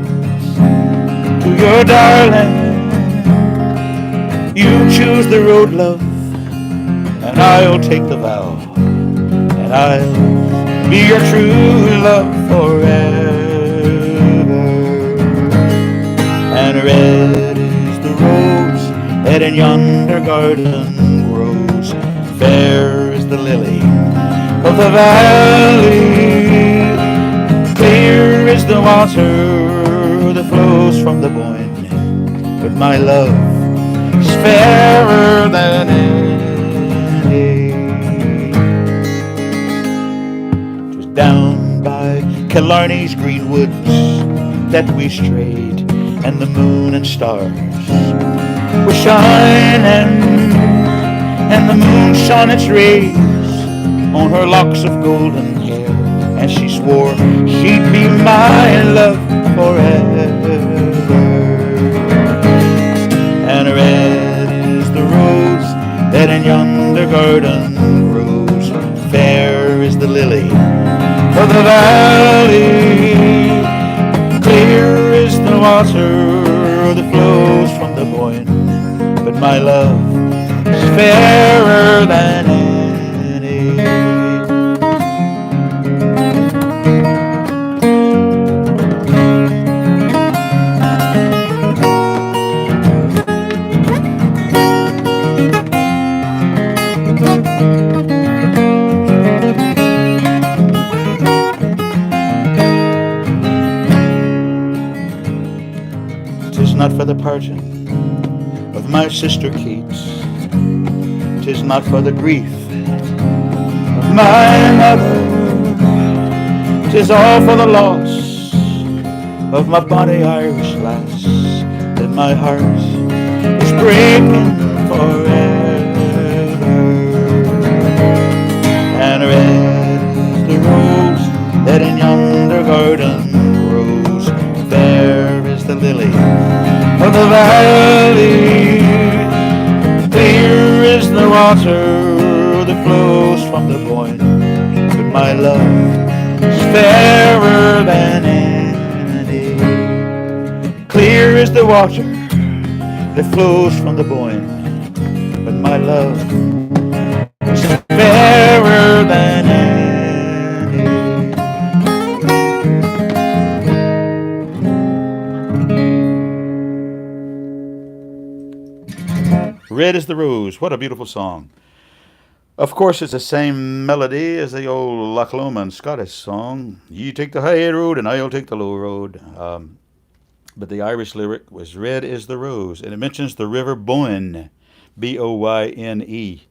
to your darling. You choose the road, love, and I'll take the vow, and I'll be your true love forever. And red is the rose that in yonder garden grows, fair is the lily of the valley, clear is the water that flows from the Boyne. But my love is fairer than any. 'Twas down by Killarney's green woods that we strayed, and the moon and stars were shining, and the moon shone its rays on her locks of golden hair, and she swore she'd be my love forever. And red is the rose that in yonder garden grows, fair is the lily of the valley, clear is the water that flows from the Boyne. But my love is fairer than any. 'Tis not for the parting of my sister Keats, 'tis not for the grief of my mother, 'tis all for the loss of my bonny Irish lass, that my heart is breaking forever. And red is the rose that in yonder garden grows, fair is the lily of the valley, clear is the water that flows from the Boyne. But my love is fairer than any. Clear is the water that flows from the Boyne. But my love is fairer than any. Red is the Rose. What a beautiful song. Of course, it's the same melody as the old Loch Lomond Scottish song. You take the high road and I'll take the low road. But the Irish lyric was Red is the Rose. And it mentions the River Boyne, B-O-Y-N-E.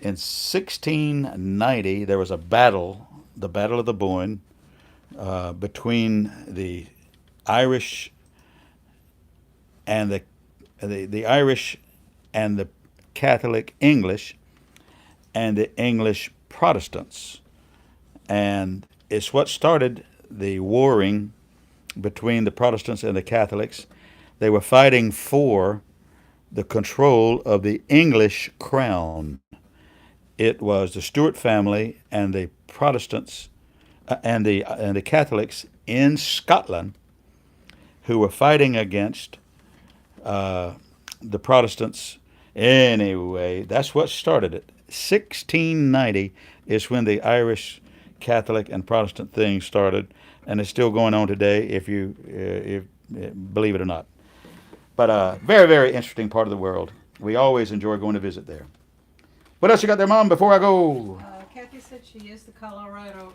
In 1690, there was a battle, the Battle of the Boyne, between the Irish and the Irish and the Catholic English and the English Protestants. And it's what started the warring between the Protestants and the Catholics. They were fighting for the control of the English crown. It was the Stuart family and the Protestants and the Catholics in Scotland who were fighting against the Protestants. Anyway, that's what started it. 1690 is when the Irish Catholic and Protestant thing started, and it's still going on today, if believe it or not. But very, very interesting part of the world. We always enjoy going to visit there. What else you got there, Mom, before I go? Kathy said she is the Colorado.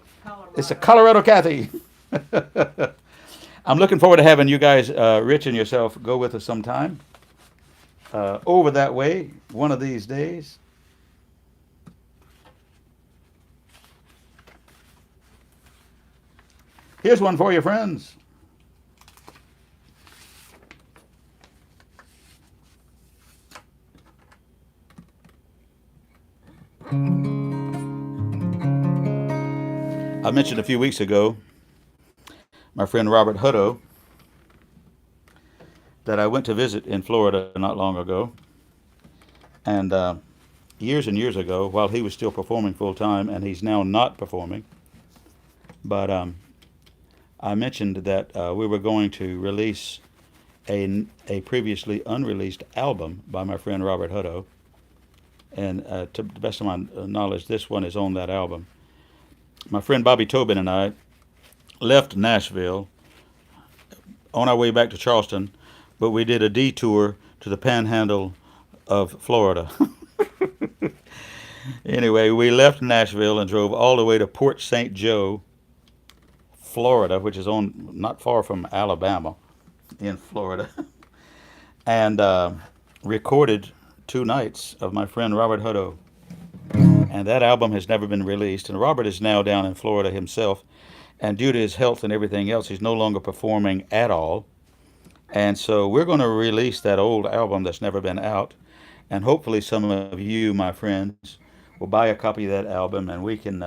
It's a Colorado Kathy. I'm looking forward to having you guys, Rich and yourself, go with us sometime. Over that way, one of these days. Here's one for you, friends. I mentioned a few weeks ago my friend Robert Hutto that I went to visit in Florida not long ago. And years and years ago, while he was still performing full time, and he's now not performing, but I mentioned that we were going to release a previously unreleased album by my friend Robert Hutto. And to the best of my knowledge, this one is on that album. My friend Bobby Tobin and I left Nashville on our way back to Charleston, but we did a detour to the panhandle of Florida. Anyway, we left Nashville and drove all the way to Port St. Joe, Florida, which is on not far from Alabama in Florida, and recorded 2 nights of my friend Robert Hutto. And that album has never been released. And Robert is now down in Florida himself. And due to his health and everything else, he's no longer performing at all. And so we're going to release that old album that's never been out. And hopefully some of you, my friends, will buy a copy of that album. And we can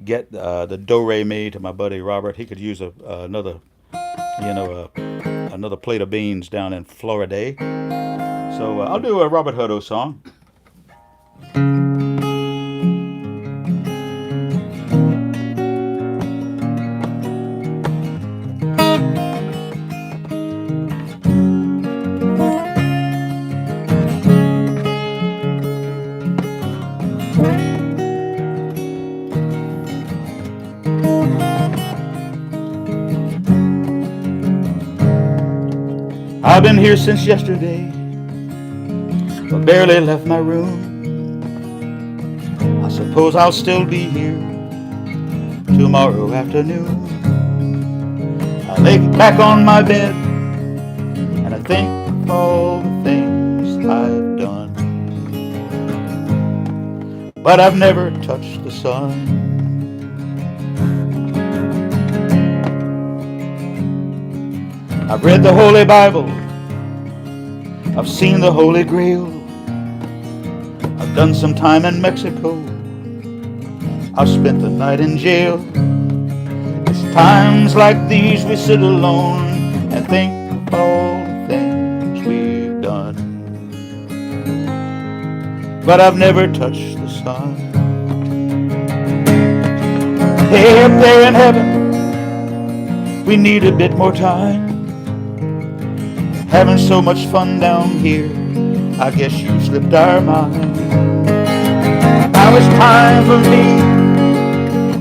get the do-re-mi to my buddy Robert. He could use another plate of beans down in Florida. So I'll do a Robert Hutto song. I've been here since yesterday, but barely left my room. I suppose I'll still be here tomorrow afternoon. I lay back on my bed and I think of all the things I've done, but I've never touched the sun. I've read the Holy Bible, I've seen the Holy Grail, I've done some time in Mexico, I've spent the night in jail. It's times like these we sit alone and think of all the things we've done, but I've never touched the sun. Hey, up there in heaven, we need a bit more time. Having so much fun down here, I guess you slipped our mind. Now it's time for me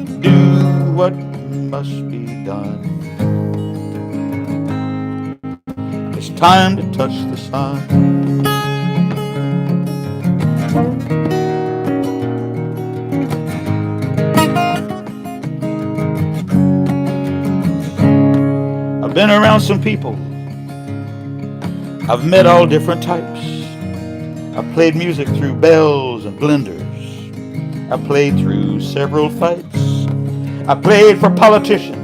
to do what must be done. It's time to touch the sun. I've been around some people, I've met all different types. I've played music through bells and blenders. I've played through several fights. I played for politicians,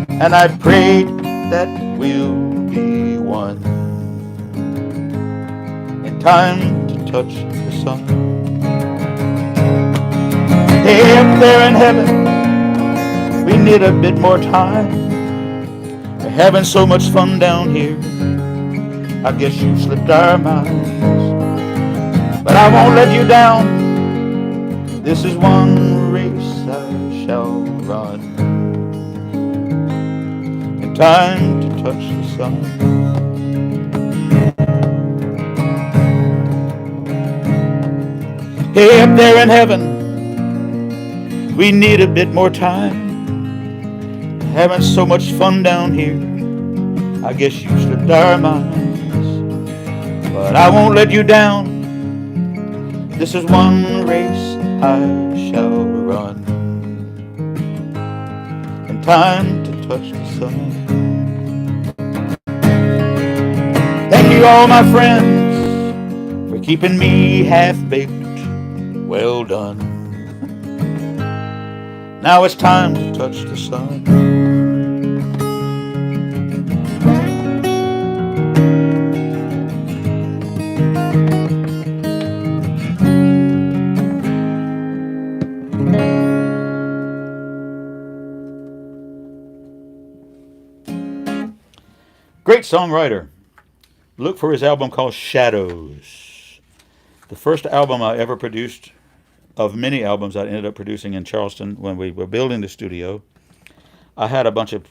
and I've prayed that we'll be one in time to touch the sun. Hey, up there in heaven, We need a bit more time. We're having so much fun down here. I guess you slipped our minds, but I won't let you down. This is one race I shall run, in time to touch the sun. Hey, up there in heaven, we need a bit more time. Having so much fun down here. I guess you slipped our minds, but I won't let you down. This is one race I shall run, in time to touch the sun. Thank you all my friends for keeping me half-baked. Well done. Now it's time to touch the sun. Great songwriter. Look for his album called Shadows. The first album I ever produced, of many albums I ended up producing in Charleston when we were building the studio. I had a bunch of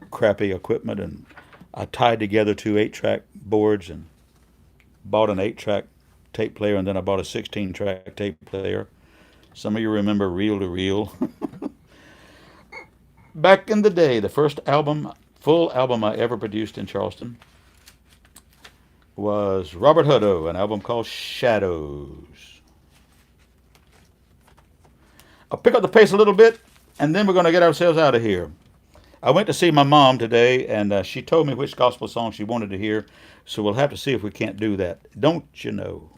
crappy equipment, and I tied together 2 8-track boards and bought an 8-track tape player, and then I bought a 16-track tape player. Some of you remember reel to reel. Back in the day, the first full album I ever produced in Charleston was Robert Hutto, an album called Shadows. I'll pick up the pace a little bit, and then we're going to get ourselves out of here. I went to see my mom today, and she told me which gospel song she wanted to hear, so we'll have to see if we can't do that. Don't you know?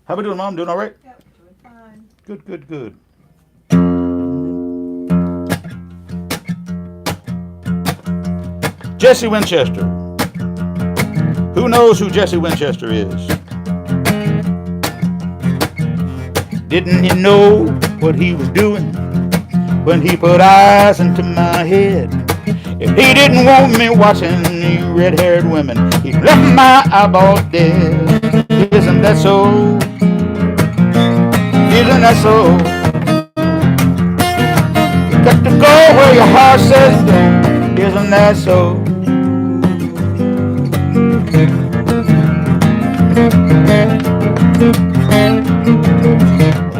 How we doing, Mom? Doing all right? Yep, doing fine. Good, good, good. Jesse Winchester. Who knows who Jesse Winchester is? Didn't he know what he was doing when he put eyes into my head? If he didn't want me watching you red-haired women, he left my eyeballs dead. Isn't that so? Isn't that so? You got to go where your heart says go. Isn't that so?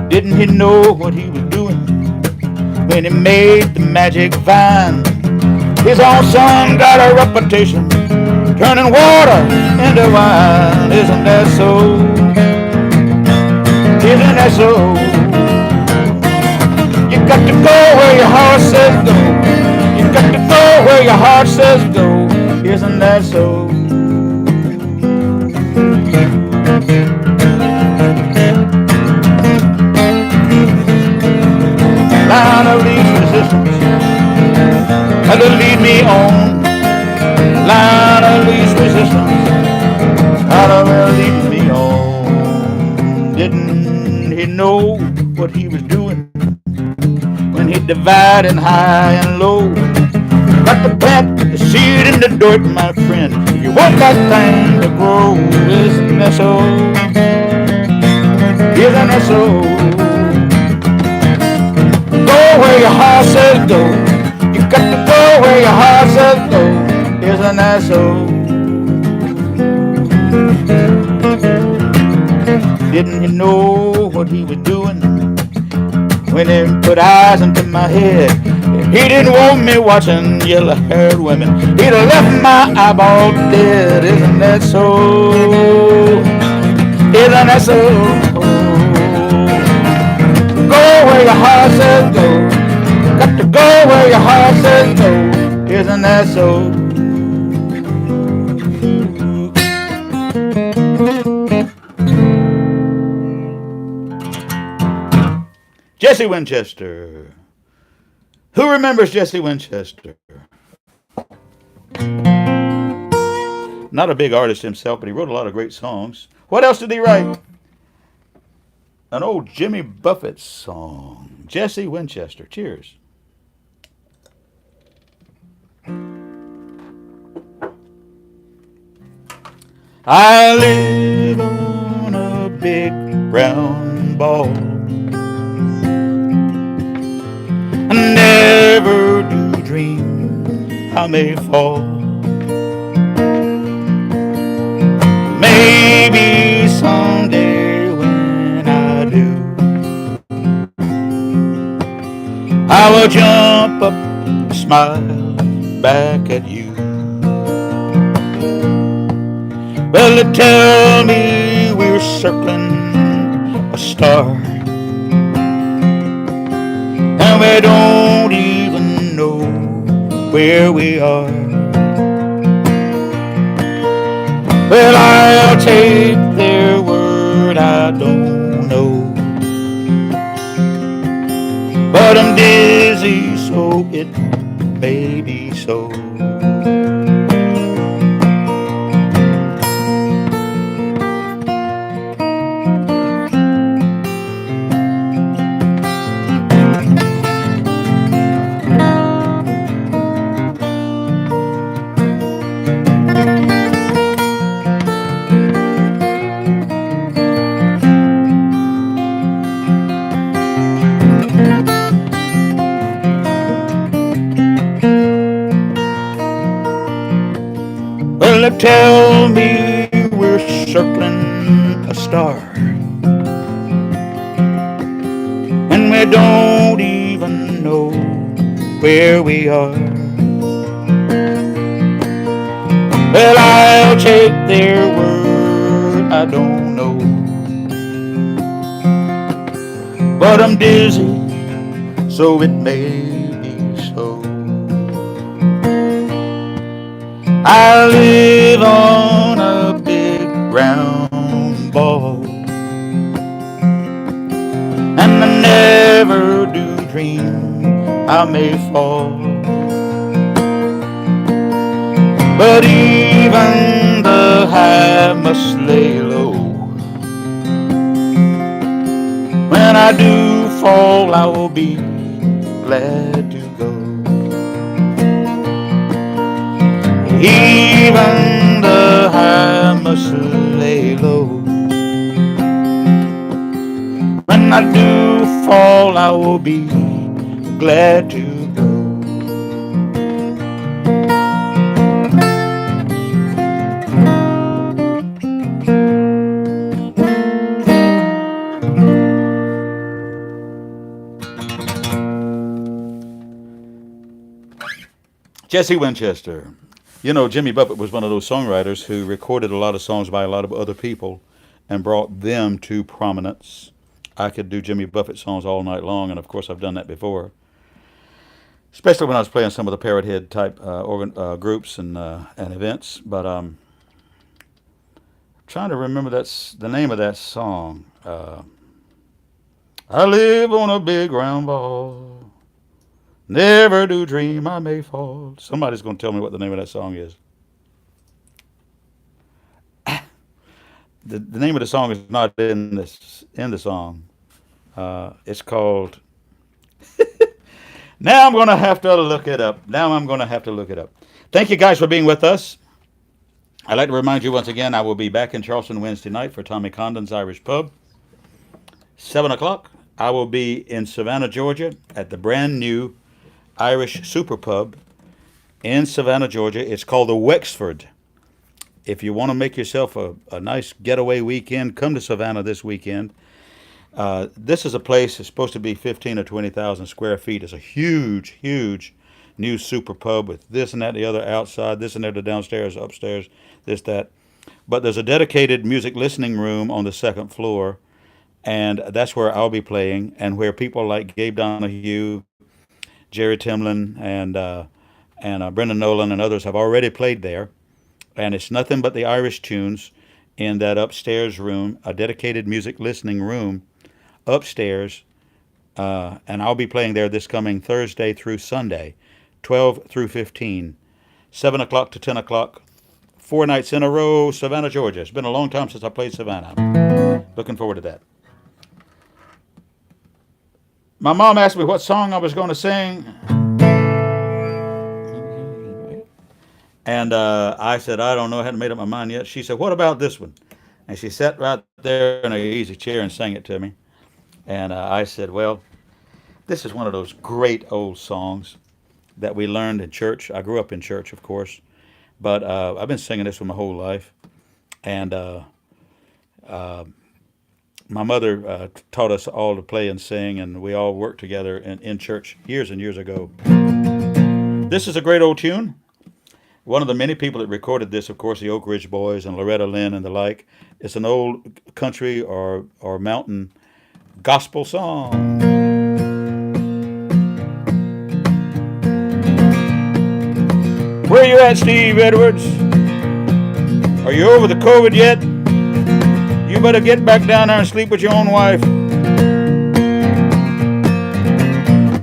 Didn't he know what he was doing when he made the magic vine? His own son got a reputation turning water into wine. Isn't that so? Isn't that so? You got to go where your heart says go. You got to go where your heart says go. Isn't that so? Line of least resistance, that'll lead me on. Line of least resistance, that'll lead me on. Didn't he know what he was doing when he divided high and low? Got to plant the seed in the dirt, my friend, if you want that thing to grow. Isn't that so? Isn't that so? Go where your heart says go. You got to go where your heart says go. Isn't that so? Didn't he know what he was doing when he put eyes into my head? If he didn't want me watching yellow-haired women, he'd have left my eyeball dead. Isn't that so? Isn't that so? Go where your heart says go. Got to go where your heart says go. Isn't that so? Jesse Winchester. Who remembers Jesse Winchester? Not a big artist himself, but he wrote a lot of great songs. What else did he write? An old Jimmy Buffett song. Jesse Winchester. Cheers. I live on a big brown ball. I never do dream I may fall. Maybe someday when I do, I will jump up and smile back at you. Well, they tell me we're circling a star, and we don't even know where we are. Well, I'll take their word, I don't know, but I'm dizzy, so it may be so. Well, they tell me we're circling a star, and we don't even know where we are. Well, I'll take their word, I don't know, but I'm dizzy, so it may be so. I live on a big round ball, and I never do dream I may fall. But even the high must lay low. When I do fall, I will be glad to go. Even the high must lay low. When I do fall, I will be glad to go. Jesse Winchester. You know, Jimmy Buffett was one of those songwriters who recorded a lot of songs by a lot of other people and brought them to prominence. I could do Jimmy Buffett songs all night long, and of course I've done that before, especially when I was playing some of the Parrot Head type groups and events. But trying to remember that's the name of that song. I live on a big round ball. Never do dream I may fall. Somebody's going to tell me what the name of that song is. The name of the song is not in the song. It's called. Now I'm going to have to look it up. Thank you guys for being with us. I'd like to remind you once again, I will be back in Charleston Wednesday night for Tommy Condon's Irish Pub. 7 o'clock. I will be in Savannah, Georgia at the brand new Irish Super Pub in Savannah, Georgia. It's called the Wexford. If you want to make yourself a nice getaway weekend, come to Savannah this weekend. This is a place that's supposed to be 15 or 20,000 square feet. It's a huge, huge new super pub with this and that, the other outside, this and that, the downstairs, upstairs, this, that. But there's a dedicated music listening room on the second floor, and that's where I'll be playing, and where people like Gabe Donahue, Jerry Timlin, and Brendan Nolan and others have already played there. And it's nothing but the Irish tunes in that upstairs room, a dedicated music listening room upstairs. And I'll be playing there this coming Thursday through Sunday, 12 through 15, 7 o'clock to 10 o'clock, 4 nights in a row, Savannah, Georgia. It's been a long time since I played Savannah. Looking forward to that. my mom asked me what song I was going to sing, and I said I don't know. I hadn't made up my mind yet. She said, "What about this one?" And she sat right there in an easy chair and sang it to me. And I said, "Well, this is one of those great old songs that we learned in church. I grew up in church, of course, but I've been singing this one my whole life. And my mother taught us all to play and sing, and we all worked together in church years and years ago. This is a great old tune. One of the many people that recorded this, of course, the Oak Ridge Boys and Loretta Lynn and the like. It's an old country or mountain gospel song. Where you at, Steve Edwards? Are you over the COVID yet? You better get back down there and sleep with your own wife.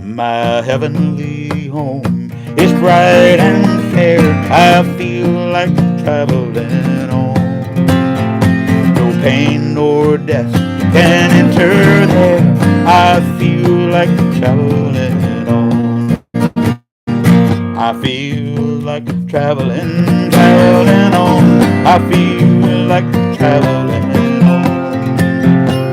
My heavenly home is bright and fair. I feel like traveling on. No pain nor death can enter there. I feel like traveling on. I feel like traveling, traveling on. I feel like traveling on.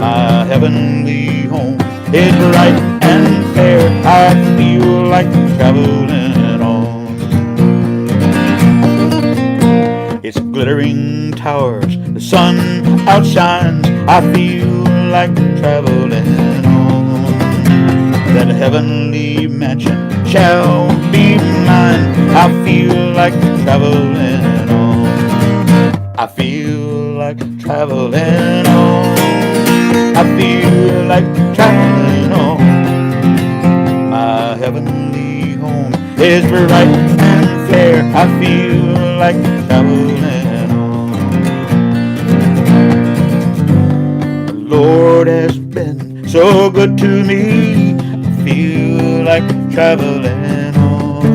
My heavenly home is bright and fair. I feel like traveling on. Its glittering towers, the sun outshines. I feel like traveling on. That heavenly mansion shall be mine. I feel like traveling on. I feel like traveling on. I feel like traveling on. My heavenly home is bright and fair. I feel like traveling on. The Lord has been so good to me. I feel like traveling on.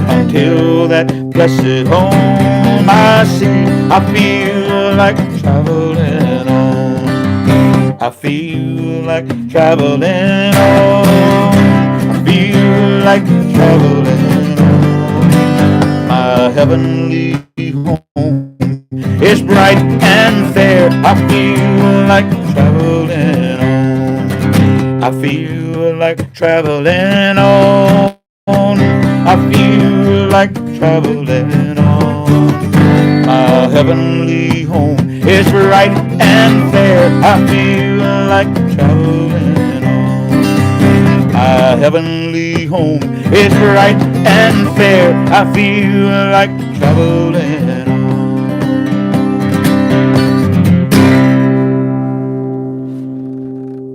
Until that blessed home I see, I feel like traveling on. I feel like traveling on. I feel like traveling on. My heavenly home is bright and fair. I feel like traveling on. I feel like traveling on. I feel like traveling on. My heavenly home is bright and fair. I feel like traveling on. My heavenly home is bright and fair. I feel like traveling on.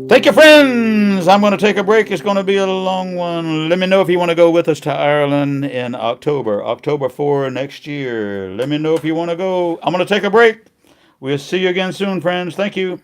Thank you, friends. I'm going to take a break. It's going to be a long one. Let me know if you want to go with us to Ireland in October 4 next year. Let me know if you want to go. I'm going to take a break. We'll see you again soon, friends. Thank you.